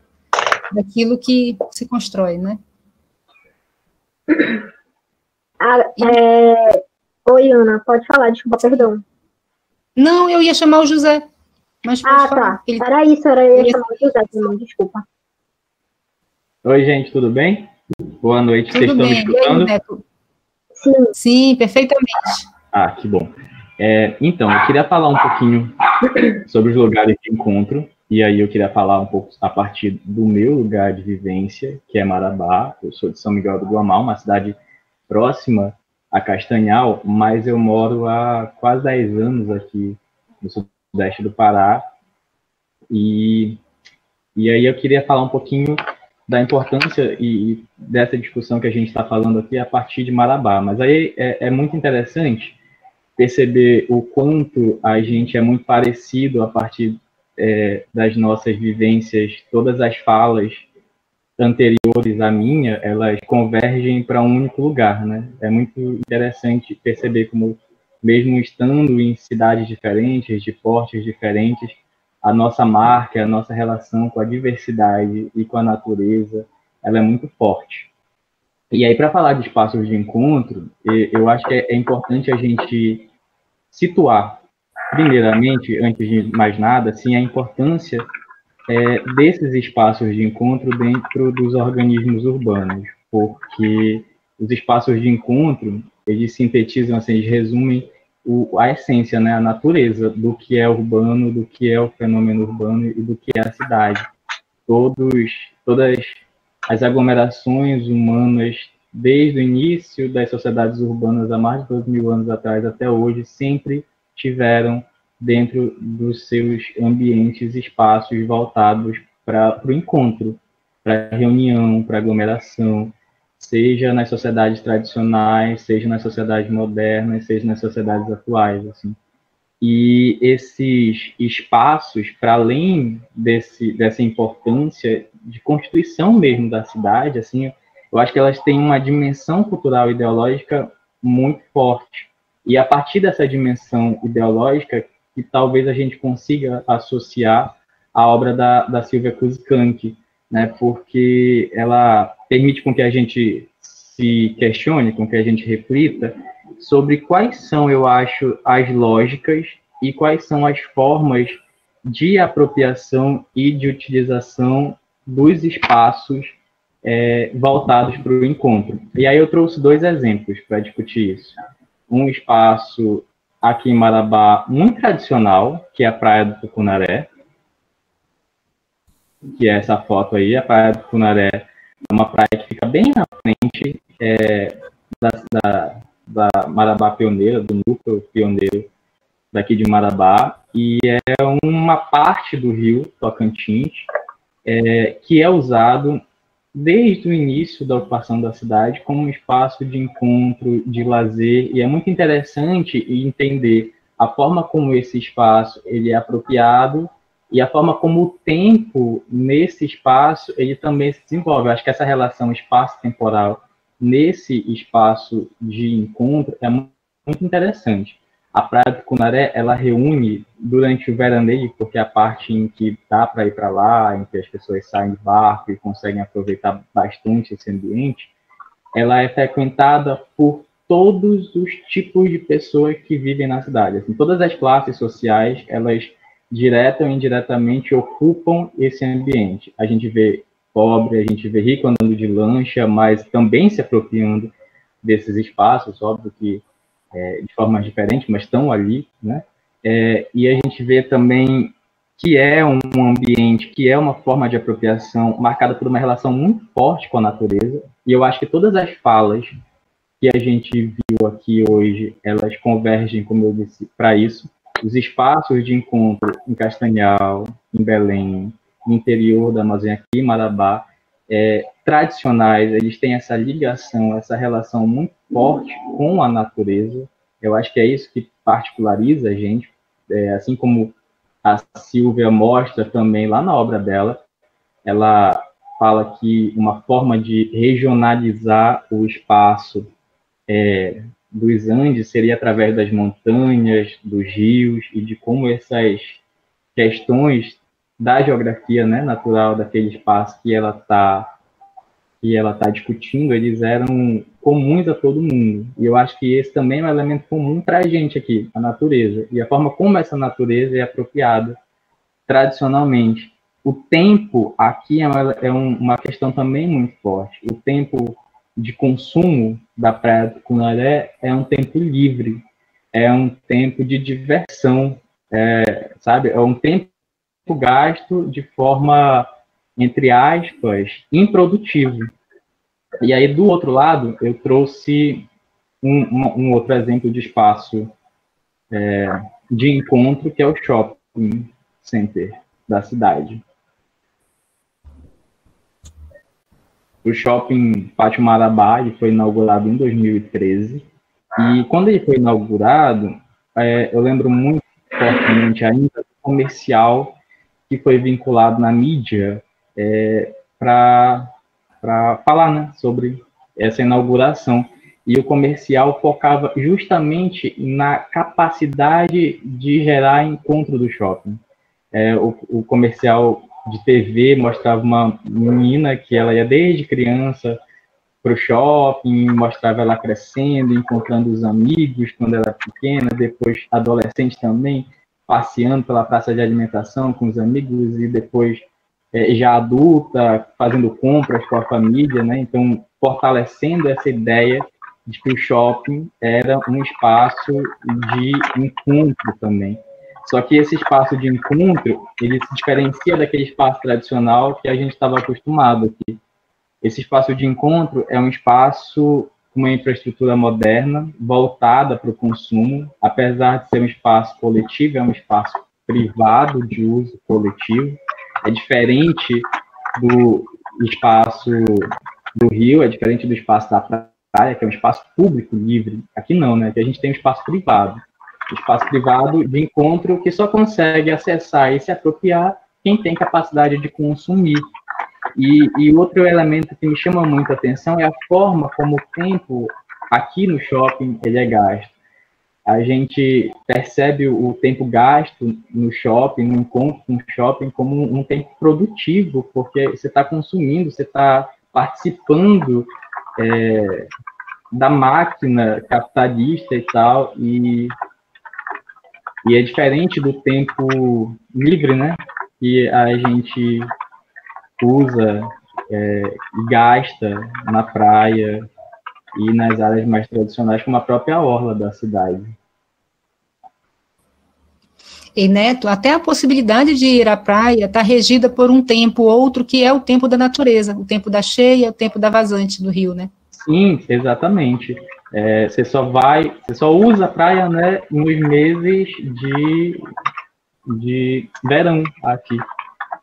daquilo que se constrói, né? Oi, Ana, pode falar, desculpa, perdão. Não, eu ia chamar o José. Mas pode falar. Tá. Era isso, eu ia chamar o José também, desculpa. Oi, gente, tudo bem? Boa noite, vocês estão me escutando? Sim, perfeitamente. Que bom. Então, eu queria falar um pouquinho sobre os lugares de encontro, e aí eu queria falar um pouco a partir do meu lugar de vivência, que é Marabá. Eu sou de São Miguel do Guamá, uma cidade próxima a Castanhal, mas eu moro há quase 10 anos aqui no sudeste do Pará, e aí eu queria falar um pouquinho da importância e dessa discussão que a gente está falando aqui a partir de Marabá. Mas aí é muito interessante perceber o quanto a gente é muito parecido a partir das nossas vivências. Todas as falas anteriores à minha, elas convergem para um único lugar, né? É muito interessante perceber como, mesmo estando em cidades diferentes, de portes diferentes, a nossa marca, a nossa relação com a diversidade e com a natureza, ela é muito forte. E aí, para falar de espaços de encontro, eu acho que é importante a gente situar, primeiramente, antes de mais nada, assim, a importância desses espaços de encontro dentro dos organismos urbanos, porque os espaços de encontro, eles sintetizam, assim, eles resumem a essência, né, a natureza do que é urbano, do que é o fenômeno urbano e do que é a cidade. Todas as aglomerações humanas, desde o início das sociedades urbanas, há mais de 2.000 anos atrás até hoje, sempre tiveram dentro dos seus ambientes espaços voltados para o encontro, para reunião, para aglomeração, seja nas sociedades tradicionais, seja nas sociedades modernas, seja nas sociedades atuais, assim. E esses espaços, para além dessa importância de constituição mesmo da cidade, assim, eu acho que elas têm uma dimensão cultural e ideológica muito forte. E a partir dessa dimensão ideológica, que talvez a gente consiga associar à obra da Sylvia Kuzkank, né, porque ela permite com que a gente se questione, com que a gente reflita sobre quais são, eu acho, as lógicas e quais são as formas de apropriação e de utilização dos espaços voltados para o encontro. E aí eu trouxe 2 exemplos para discutir isso. Um espaço aqui em Marabá muito tradicional, que é a Praia do Tucunaré, que é essa foto aí. A Praia do Tucunaré é uma praia que fica bem na frente da Marabá pioneira, do núcleo pioneiro daqui de Marabá, e é uma parte do rio Tocantins que é usado desde o início da ocupação da cidade como um espaço de encontro, de lazer, e é muito interessante entender a forma como esse espaço ele é apropriado e a forma como o tempo nesse espaço ele também se desenvolve. Eu acho que essa relação espaço-temporal nesse espaço de encontro é muito interessante. A Praia do Tucunaré, ela reúne durante o veraneio, porque é a parte em que dá para ir para lá, em que as pessoas saem de barco e conseguem aproveitar bastante esse ambiente, ela é frequentada por todos os tipos de pessoas que vivem na cidade. Assim, todas as classes sociais, elas direta ou indiretamente ocupam esse ambiente. A gente vê pobre, a gente vê rico andando de lancha, mas também se apropriando desses espaços, óbvio que de forma diferente, mas estão ali, né? E a gente vê também que é um ambiente, que é uma forma de apropriação marcada por uma relação muito forte com a natureza, e eu acho que todas as falas que a gente viu aqui hoje, elas convergem, como eu disse, para isso. Os espaços de encontro em Castanhal, em Belém, no interior da Amazônia, aqui em Marabá, tradicionais, eles têm essa ligação, essa relação muito forte com a natureza. Eu acho que é isso que particulariza a gente, assim como a Sylvia mostra também lá na obra dela. Ela fala que uma forma de regionalizar o espaço dos Andes seria através das montanhas, dos rios, e de como essas questões da geografia, né, natural daquele espaço que ela está discutindo, eles eram comuns a todo mundo. E eu acho que esse também é um elemento comum para a gente aqui, a natureza, e a forma como essa natureza é apropriada tradicionalmente. O tempo aqui é uma questão também muito forte. O tempo de consumo da Praia do Tucunaré é um tempo livre, é um tempo de diversão, sabe? É um tempo gasto de forma, entre aspas, improdutivo. E aí, do outro lado, eu trouxe um outro exemplo de espaço de encontro, que é o shopping center da cidade. O shopping Pátio Marabá, ele foi inaugurado em 2013, e quando ele foi inaugurado, eu lembro muito fortemente ainda do comercial que foi vinculado na mídia para falar, né, sobre essa inauguração. E o comercial focava justamente na capacidade de gerar encontro do shopping. O comercial de TV mostrava uma menina que ela ia desde criança para o shopping, mostrava ela crescendo, encontrando os amigos quando ela era pequena, depois adolescente também, passeando pela praça de alimentação com os amigos, e depois já adulta, fazendo compras com a família, né? Então, fortalecendo essa ideia de que o shopping era um espaço de encontro também. Só que esse espaço de encontro, ele se diferencia daquele espaço tradicional que a gente estava acostumado aqui. Esse espaço de encontro é um espaço com uma infraestrutura moderna, voltada para o consumo, apesar de ser um espaço coletivo, é um espaço privado de uso coletivo, é diferente do espaço do Rio, é diferente do espaço da praia, que é um espaço público, livre. Aqui não, né? Aqui a gente tem um espaço privado. Espaço privado de encontro que só consegue acessar e se apropriar quem tem capacidade de consumir. E outro elemento que me chama muito a atenção é a forma como o tempo aqui no shopping ele é gasto. A gente percebe o tempo gasto no shopping, no encontro com o shopping, como um tempo produtivo, porque você está consumindo, você está participando da máquina capitalista e tal, e é diferente do tempo livre, né, que a gente usa e gasta na praia e nas áreas mais tradicionais, como a própria orla da cidade. E, Neto, até a possibilidade de ir à praia está regida por um tempo outro, que é o tempo da natureza, o tempo da cheia, o tempo da vazante do rio, né? Sim, exatamente. Você só usa a praia, né, nos meses de verão aqui,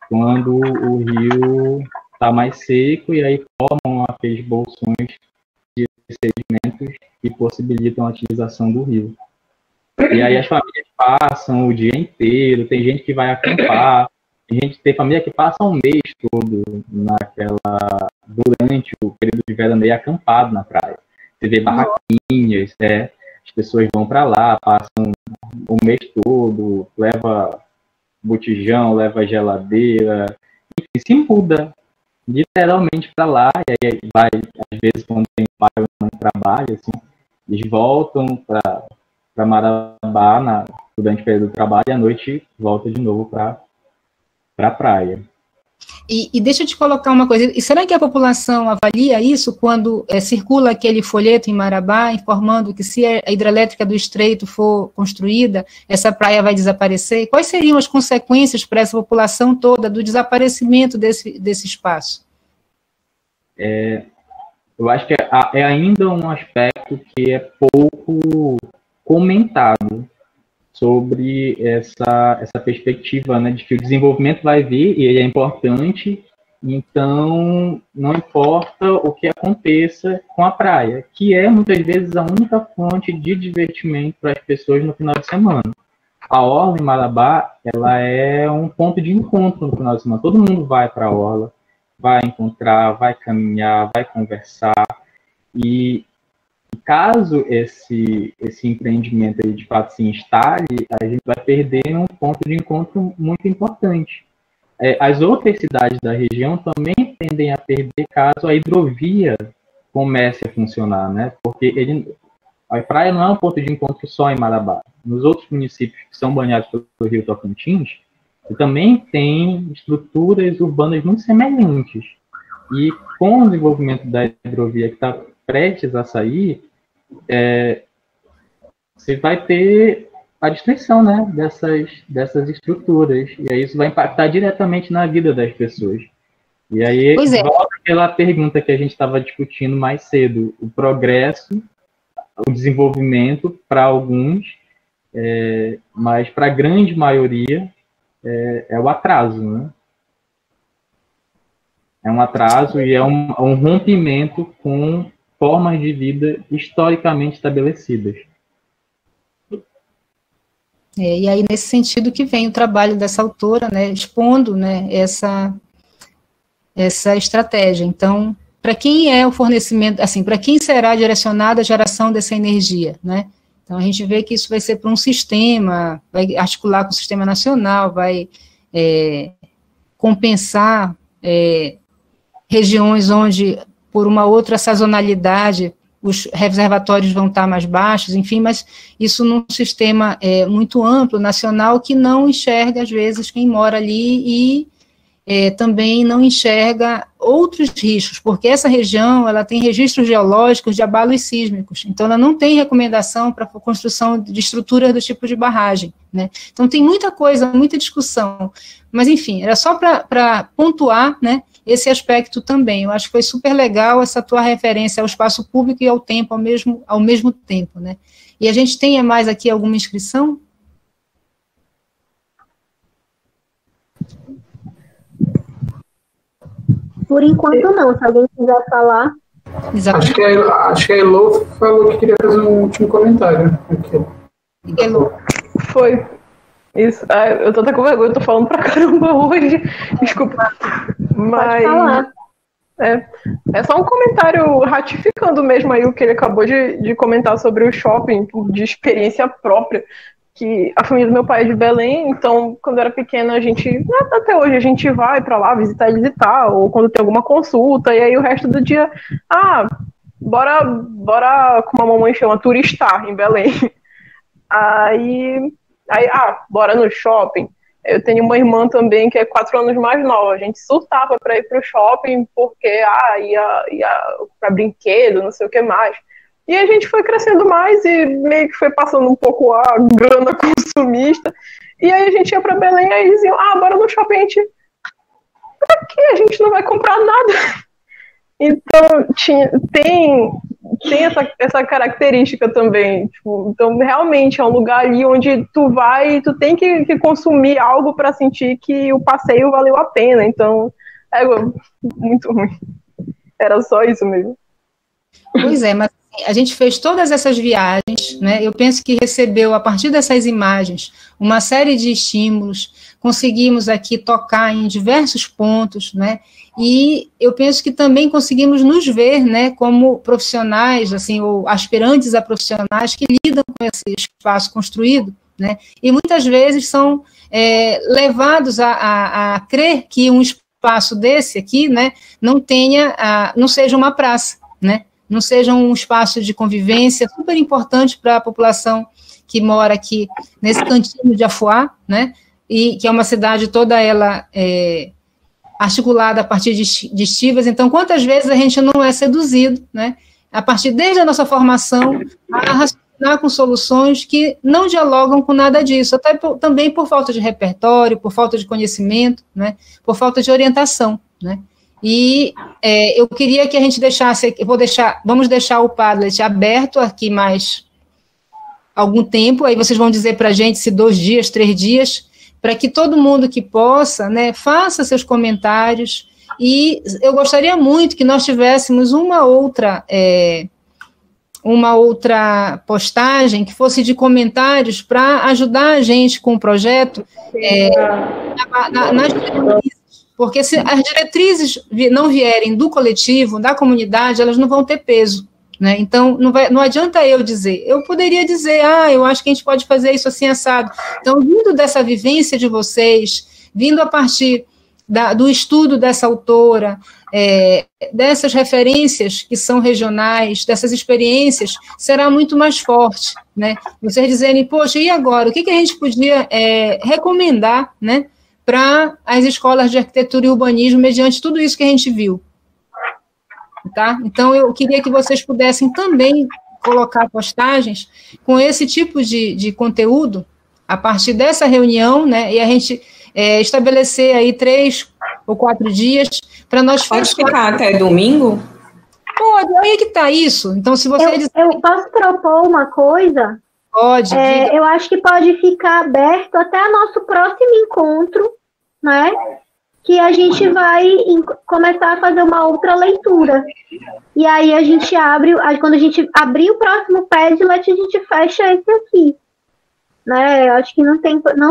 quando o rio está mais seco e aí formam aqueles bolsões de sedimentos que possibilitam a utilização do rio. E aí as famílias passam o dia inteiro, tem gente que vai acampar, tem família que passa um mês todo durante o período de veraneio acampado na praia. Você vê barraquinhas, as pessoas vão para lá, passam o mês todo, leva botijão, leva geladeira, enfim, se muda literalmente para lá, e aí vai, às vezes, quando tem pai ou mãe trabalho, assim, eles voltam para Marabá durante o período do trabalho e à noite volta de novo para a praia. E deixa eu te colocar uma coisa, e será que a população avalia isso quando circula aquele folheto em Marabá informando que se a hidrelétrica do Estreito for construída, essa praia vai desaparecer? Quais seriam as consequências para essa população toda do desaparecimento desse espaço? Eu acho que é ainda um aspecto que é pouco comentado sobre essa perspectiva, né, de que o desenvolvimento vai vir e ele é importante, então não importa o que aconteça com a praia, que é muitas vezes a única fonte de divertimento para as pessoas no final de semana. A orla em Marabá, ela é um ponto de encontro no final de semana. Todo mundo vai para a orla, vai encontrar, vai caminhar, vai conversar, e caso esse empreendimento aí de fato se instale, a gente vai perder um ponto de encontro muito importante. As outras cidades da região também tendem a perder caso a hidrovia comece a funcionar, né? Porque a praia não é um ponto de encontro só em Marabá. Nos outros municípios que são banhados pelo Rio Tocantins, também tem estruturas urbanas muito semelhantes. E com o desenvolvimento da hidrovia que está prestes a sair, você vai ter a destruição, né, dessas estruturas, e aí isso vai impactar diretamente na vida das pessoas. E aí volta aquela pergunta que a gente estava discutindo mais cedo: o progresso, o desenvolvimento para alguns, mas para a grande maioria é o atraso, né? É um atraso e é um rompimento com formas de vida historicamente estabelecidas. E aí, nesse sentido que vem o trabalho dessa autora, né, expondo, né, essa estratégia. Então, para quem é o fornecimento, assim, para quem será direcionada a geração dessa energia, né? Então, a gente vê que isso vai ser para um sistema, vai articular com o sistema nacional, vai compensar regiões onde, por uma outra sazonalidade, os reservatórios vão estar mais baixos, enfim, mas isso num sistema muito amplo, nacional, que não enxerga, às vezes, quem mora ali também não enxerga outros riscos, porque essa região ela tem registros geológicos de abalos sísmicos, então ela não tem recomendação para a construção de estruturas do tipo de barragem, né? Então tem muita coisa, muita discussão, mas enfim, era só para pontuar, né, esse aspecto também. Eu acho que foi super legal essa tua referência ao espaço público e ao tempo ao mesmo tempo, né? E a gente tem mais aqui alguma inscrição? Por enquanto não, se alguém quiser falar. Acho que a Elô falou que queria fazer um último comentário. Aqui. Elô. Foi. Isso. Eu tô até com vergonha, eu tô falando pra caramba hoje. Desculpa. Mas. Pode falar. É só um comentário ratificando mesmo aí o que ele acabou de comentar sobre o shopping, de experiência própria. Que a família do meu pai é de Belém, então quando eu era pequena a gente, até hoje a gente vai pra lá visitar eles e tal, ou quando tem alguma consulta, e aí o resto do dia, bora, como a mamãe chama, turistar em Belém. Aí, bora no shopping. Eu tenho uma irmã também que é 4 anos mais nova, a gente surtava pra ir pro shopping porque, ia pra brinquedo, não sei o que mais. E a gente foi crescendo mais e meio que foi passando um pouco a grana consumista. E aí a gente ia pra Belém e aí diziam, bora no shopping. A gente, pra quê? A gente não vai comprar nada. Então, tem essa característica também. Tipo, então, realmente, é um lugar ali onde tu vai e tu tem que consumir algo para sentir que o passeio valeu a pena. Então, é muito ruim. Era só isso mesmo. Pois é, mas a gente fez todas essas viagens, né? Eu penso que recebeu, a partir dessas imagens, uma série de estímulos, conseguimos aqui tocar em diversos pontos, né? E eu penso que também conseguimos nos ver, né, como profissionais, assim, ou aspirantes a profissionais que lidam com esse espaço construído, né? E muitas vezes são levados a crer que um espaço desse aqui, né, não seja uma praça, né? Não seja um espaço de convivência super importante para a população que mora aqui nesse cantinho de Afuá, né, e que é uma cidade toda ela articulada a partir de estivas. Então, quantas vezes a gente não é seduzido, né, a partir desde a nossa formação, a raciocinar com soluções que não dialogam com nada disso, até também por falta de repertório, por falta de conhecimento, né, por falta de orientação, né. E eu queria que a gente deixasse, vamos deixar o Padlet aberto aqui mais algum tempo, aí vocês vão dizer para a gente se 2 dias, 3 dias, para que todo mundo que possa, né, faça seus comentários, e eu gostaria muito que nós tivéssemos uma outra postagem que fosse de comentários para ajudar a gente com o projeto nas diretrizes. Porque se as diretrizes não vierem do coletivo, da comunidade, elas não vão ter peso, né? Então, não adianta eu dizer. Eu poderia dizer, eu acho que a gente pode fazer isso assim, assado. Então, vindo dessa vivência de vocês, vindo a partir do estudo dessa autora, dessas referências que são regionais, dessas experiências, será muito mais forte, né? Vocês dizerem, poxa, e agora? O que a gente podia recomendar, né, para as escolas de arquitetura e urbanismo, mediante tudo isso que a gente viu. Tá? Então, eu queria que vocês pudessem também colocar postagens com esse tipo de conteúdo, a partir dessa reunião, né, e a gente estabelecer aí 3 ou 4 dias, para nós... Pode ficar até domingo? Pode, aí que está isso. Então, se você... Eu posso propor uma coisa? Pode. Eu acho que pode ficar aberto até o nosso próximo encontro, né? Que a gente vai começar a fazer uma outra leitura. E aí a gente quando a gente abrir o próximo Padlet, a gente fecha esse aqui. Né? Eu acho que não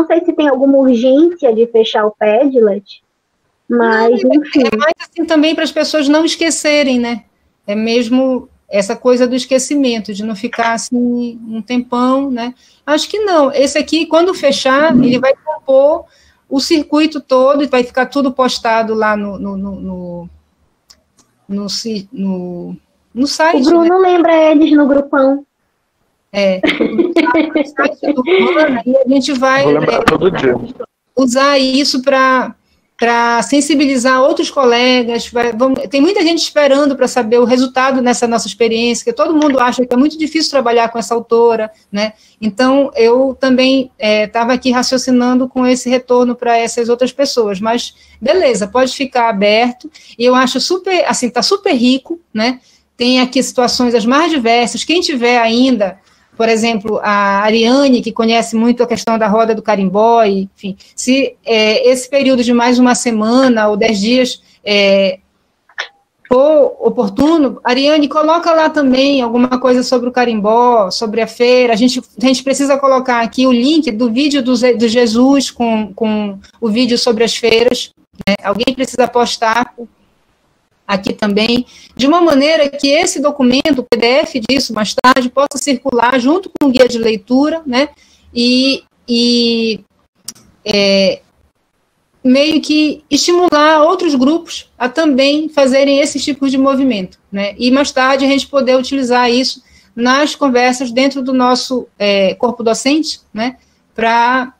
sei se tem alguma urgência de fechar o Padlet, mas enfim. É mais assim também para as pessoas não esquecerem, né? É mesmo essa coisa do esquecimento, de não ficar assim um tempão, né? Acho que não. Esse aqui, quando fechar, ele vai compor o circuito todo e vai ficar tudo postado lá no site. O Bruno, né? Lembra eles no grupão. No site do Humana, e a gente vai todo dia. usar isso para para sensibilizar outros colegas. Tem muita gente esperando para saber o resultado nessa nossa experiência, que todo mundo acha que é muito difícil trabalhar com essa autora, né? Então, eu também estava aqui raciocinando com esse retorno para essas outras pessoas, mas beleza, pode ficar aberto, e eu acho super, assim, está super rico, né? Tem aqui situações as mais diversas. Quem tiver ainda, por exemplo, a Ariane, que conhece muito a questão da roda do carimbó, e, enfim, se esse período de mais uma semana ou 10 dias for oportuno, Ariane, coloca lá também alguma coisa sobre o carimbó, sobre a feira. A gente precisa colocar aqui o link do vídeo do Jesus com o vídeo sobre as feiras, né? Alguém precisa postar aqui também, de uma maneira que esse documento, o PDF disso, mais tarde, possa circular junto com o guia de leitura, né, e meio que estimular outros grupos a também fazerem esse tipo de movimento, né, e mais tarde a gente poder utilizar isso nas conversas dentro do nosso corpo docente, né, para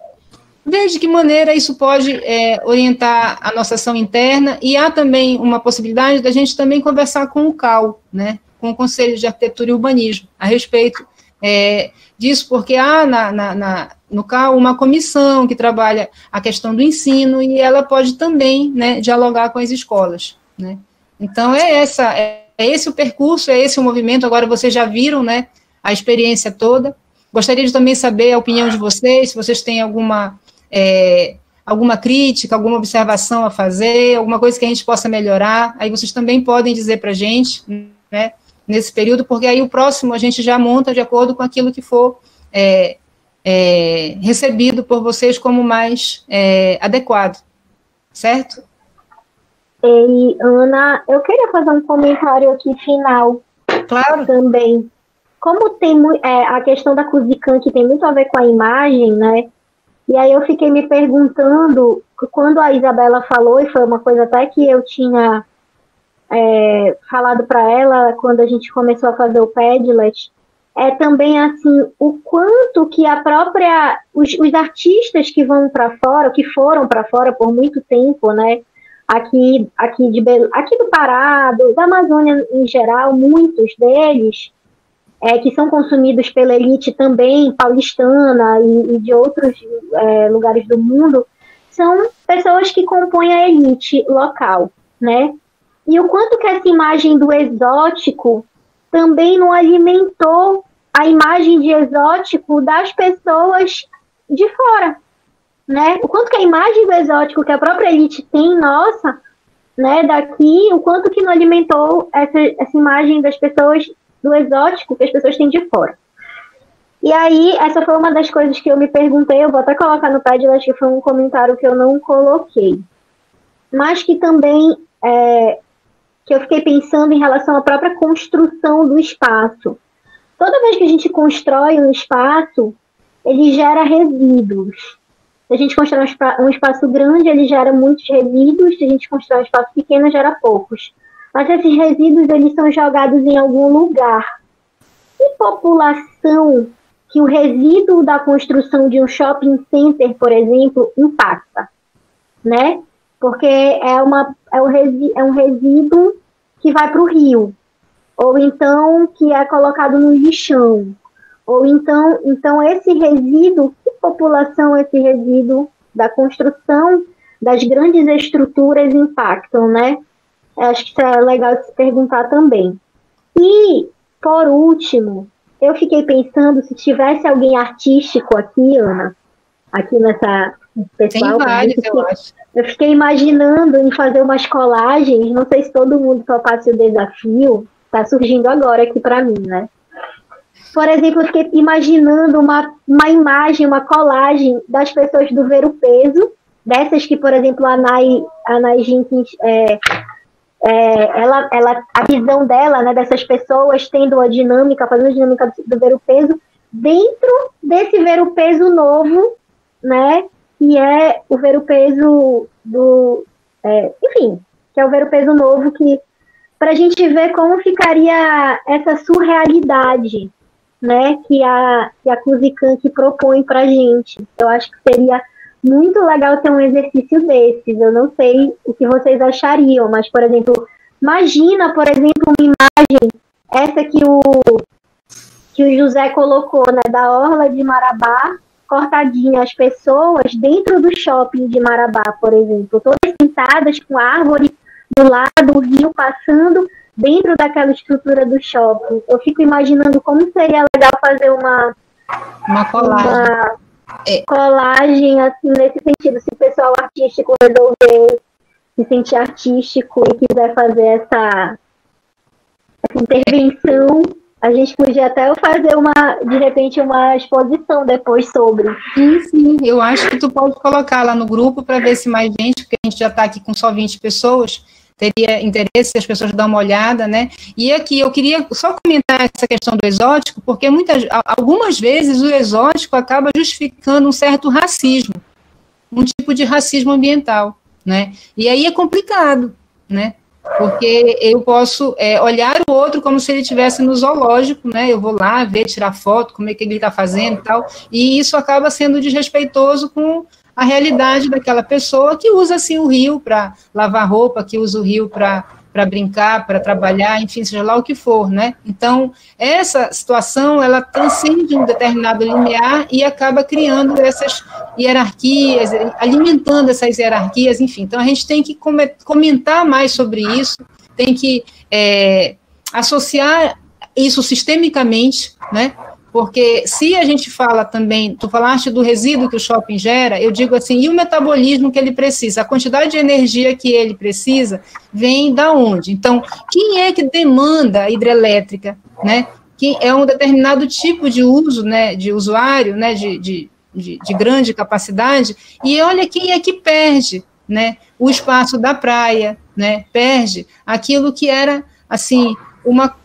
ver de que maneira isso pode orientar a nossa ação interna, e há também uma possibilidade da gente também conversar com o CAU, né, com o Conselho de Arquitetura e Urbanismo, a respeito disso, porque há no CAU uma comissão que trabalha a questão do ensino, e ela pode também, né, dialogar com as escolas, né. Então, esse o percurso, é esse o movimento. Agora vocês já viram, né, a experiência toda. Gostaria de também saber a opinião de vocês, se vocês têm alguma crítica, alguma observação a fazer, alguma coisa que a gente possa melhorar. Aí vocês também podem dizer para a gente, né, nesse período, porque aí o próximo a gente já monta de acordo com aquilo que for recebido por vocês como mais adequado, certo? E, Ana, eu queria fazer um comentário aqui final. Claro. Também. Como tem a questão da Kuzikan, que tem muito a ver com a imagem, né? E aí eu fiquei me perguntando, quando a Isabela falou, e foi uma coisa até que eu tinha falado para ela quando a gente começou a fazer o Padlet, também assim, o quanto que os artistas que vão para fora, que foram para fora por muito tempo, né, aqui do Pará, da Amazônia em geral, muitos deles, que são consumidos pela elite também paulistana e de outros lugares do mundo, são pessoas que compõem a elite local, né? E o quanto que essa imagem do exótico também não alimentou a imagem de exótico das pessoas de fora, né? O quanto que a imagem do exótico que a própria elite tem, nossa, né, daqui, o quanto que não alimentou essa imagem das pessoas do exótico que as pessoas têm de fora. E aí, essa foi uma das coisas que eu me perguntei, eu vou até colocar no Padlet, que foi um comentário que eu não coloquei, mas que também que eu fiquei pensando em relação à própria construção do espaço. Toda vez que a gente constrói um espaço, ele gera resíduos. Se a gente constrói um espaço grande, ele gera muitos resíduos, se a gente constrói um espaço pequeno, gera poucos. Mas esses resíduos, eles são jogados em algum lugar. Que população que o resíduo da construção de um shopping center, por exemplo, impacta, né? Porque é um resíduo que vai para o rio, ou então que é colocado no lixão, ou então esse resíduo, que população esse resíduo da construção das grandes estruturas impactam, né? Acho que isso é legal de se perguntar também. E, por último, eu fiquei pensando se tivesse alguém artístico aqui, Ana, aqui nesse pessoal. Tem vários, eu acho. Eu fiquei imaginando em fazer umas colagens, não sei se todo mundo topasse o desafio, está surgindo agora aqui para mim, né? Por exemplo, eu fiquei imaginando uma imagem, uma colagem das pessoas do Ver o Peso, dessas que, por exemplo, a Nay Jenkins, a visão dela, né, dessas pessoas tendo a dinâmica, fazendo a dinâmica do Ver o Peso, dentro desse Ver o Peso novo, né, que é o Ver o Peso enfim, que é o Ver o Peso novo, que para a gente ver como ficaria essa surrealidade, né, que a Kuzikan que propõe para a gente. Eu acho que seria muito legal ter um exercício desses. Eu não sei o que vocês achariam, mas, por exemplo, imagina, por exemplo, uma imagem, essa que o José colocou, né, da orla de Marabá, cortadinha, as pessoas dentro do shopping de Marabá, por exemplo, todas sentadas com árvore do lado, o rio passando dentro daquela estrutura do shopping. Eu fico imaginando como seria legal fazer uma colagem, assim, nesse sentido, se o pessoal artístico resolver se sentir artístico e quiser fazer essa intervenção, a gente podia até fazer de repente, uma exposição depois sobre. Sim, eu acho que tu pode colocar lá no grupo para ver se mais gente, porque a gente já está aqui com só 20 pessoas, teria interesse, as pessoas dão uma olhada, né? E aqui eu queria só comentar essa questão do exótico, porque algumas vezes o exótico acaba justificando um certo racismo, um tipo de racismo ambiental, né? E aí é complicado, né? Porque eu posso olhar o outro como se ele estivesse no zoológico, né? Eu vou lá ver, tirar foto, como é que ele está fazendo e tal, e isso acaba sendo desrespeitoso com a realidade daquela pessoa que usa, assim, o rio para lavar roupa, que usa o rio para brincar, para trabalhar, enfim, seja lá o que for, né? Então, essa situação, ela transcende um determinado limiar e acaba criando essas hierarquias, alimentando essas hierarquias, enfim. Então, a gente tem que comentar mais sobre isso, tem que associar isso sistemicamente, né? Porque se a gente fala também, tu falaste do resíduo que o shopping gera, eu digo assim, e o metabolismo que ele precisa? A quantidade de energia que ele precisa vem da onde? Então, quem é que demanda a hidrelétrica, né? Que é um determinado tipo de uso, né, de usuário, né, de grande capacidade, e olha quem é que perde, né, o espaço da praia, né, perde aquilo que era, assim,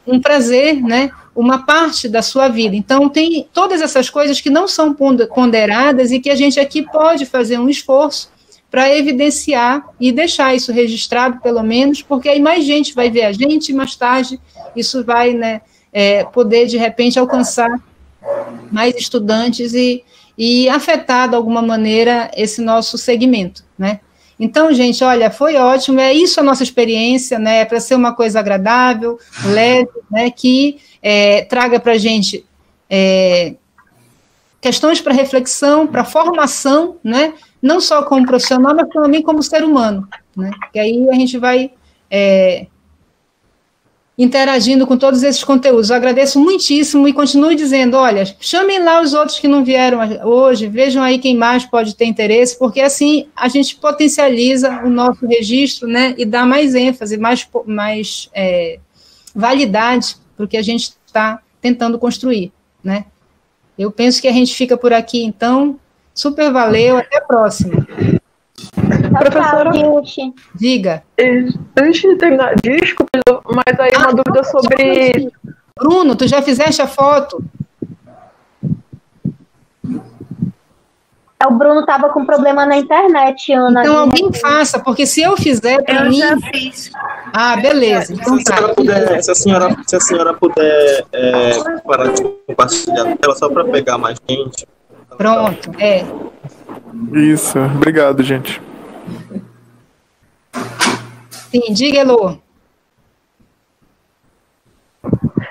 um prazer, né, uma parte da sua vida. Então, tem todas essas coisas que não são ponderadas e que a gente aqui pode fazer um esforço para evidenciar e deixar isso registrado, pelo menos, porque aí mais gente vai ver a gente e mais tarde isso vai, né, poder, de repente, alcançar mais estudantes e afetar, de alguma maneira, esse nosso segmento, né? Então, gente, olha, foi ótimo, é isso a nossa experiência, né, para ser uma coisa agradável, leve, né, que traga para a gente questões para reflexão, para formação, né, não só como profissional, mas também como ser humano, né, que aí a gente vai interagindo com todos esses conteúdos. Eu agradeço muitíssimo e continuo dizendo, olha, chamem lá os outros que não vieram hoje, vejam aí quem mais pode ter interesse, porque assim a gente potencializa o nosso registro, né, e dá mais ênfase, mais validade para o que a gente está tentando construir, né. Eu penso que a gente fica por aqui, então, super valeu, até a próxima. Professora, diga. Antes de terminar, desculpa, mas aí uma dúvida sobre... Bruno, tu já fizeste a foto? O Bruno estava com problema na internet, Ana. Então alguém faça, porque se eu fizer para mim... já fiz. Ah, beleza. Então, se a senhora puder parar de compartilhar a tela só para pegar mais gente. Pronto, Isso, obrigado, gente. Sim, diga, Elô.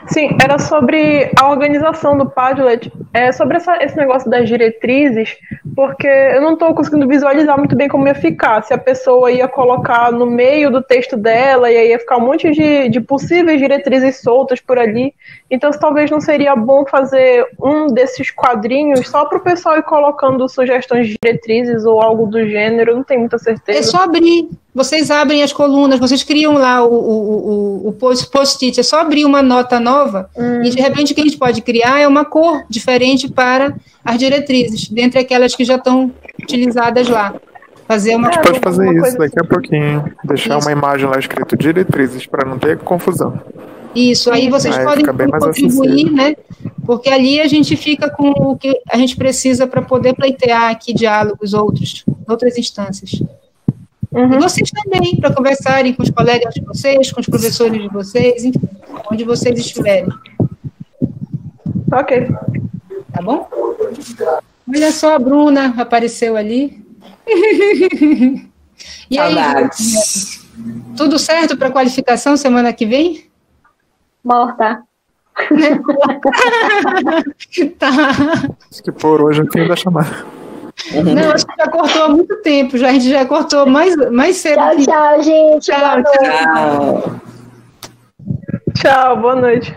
Sim, era sobre a organização do Padlet, sobre esse negócio das diretrizes, porque eu não estou conseguindo visualizar muito bem como ia ficar, se a pessoa ia colocar no meio do texto dela, e aí ia ficar um monte de possíveis diretrizes soltas por ali, então talvez não seria bom fazer um desses quadrinhos só para o pessoal ir colocando sugestões de diretrizes ou algo do gênero, eu não tenho muita certeza. É só abrir, vocês abrem as colunas, vocês criam lá o post-it, é só abrir uma nota nova, e de repente o que a gente pode criar é uma cor diferente para as diretrizes, dentre aquelas que já estão utilizadas lá. Fazer uma... A gente pode fazer isso daqui a pouquinho, deixar Isso. uma imagem lá escrito diretrizes, para não ter confusão. Isso, aí vocês podem contribuir, né? Porque ali a gente fica com o que a gente precisa para poder pleitear aqui diálogos outras instâncias. E vocês também, para conversarem com os colegas de vocês, com os professores de vocês, enfim, onde vocês estiverem. Ok. Tá bom? Olha só, a Bruna apareceu ali. E aí, tudo certo para a qualificação semana que vem? Morta. Tá. Acho que por hoje é o fim da chamada. Não, acho que já cortou há muito tempo, a gente já cortou mais cedo. Tchau, tchau, gente. Tchau, tchau. Tchau, boa noite.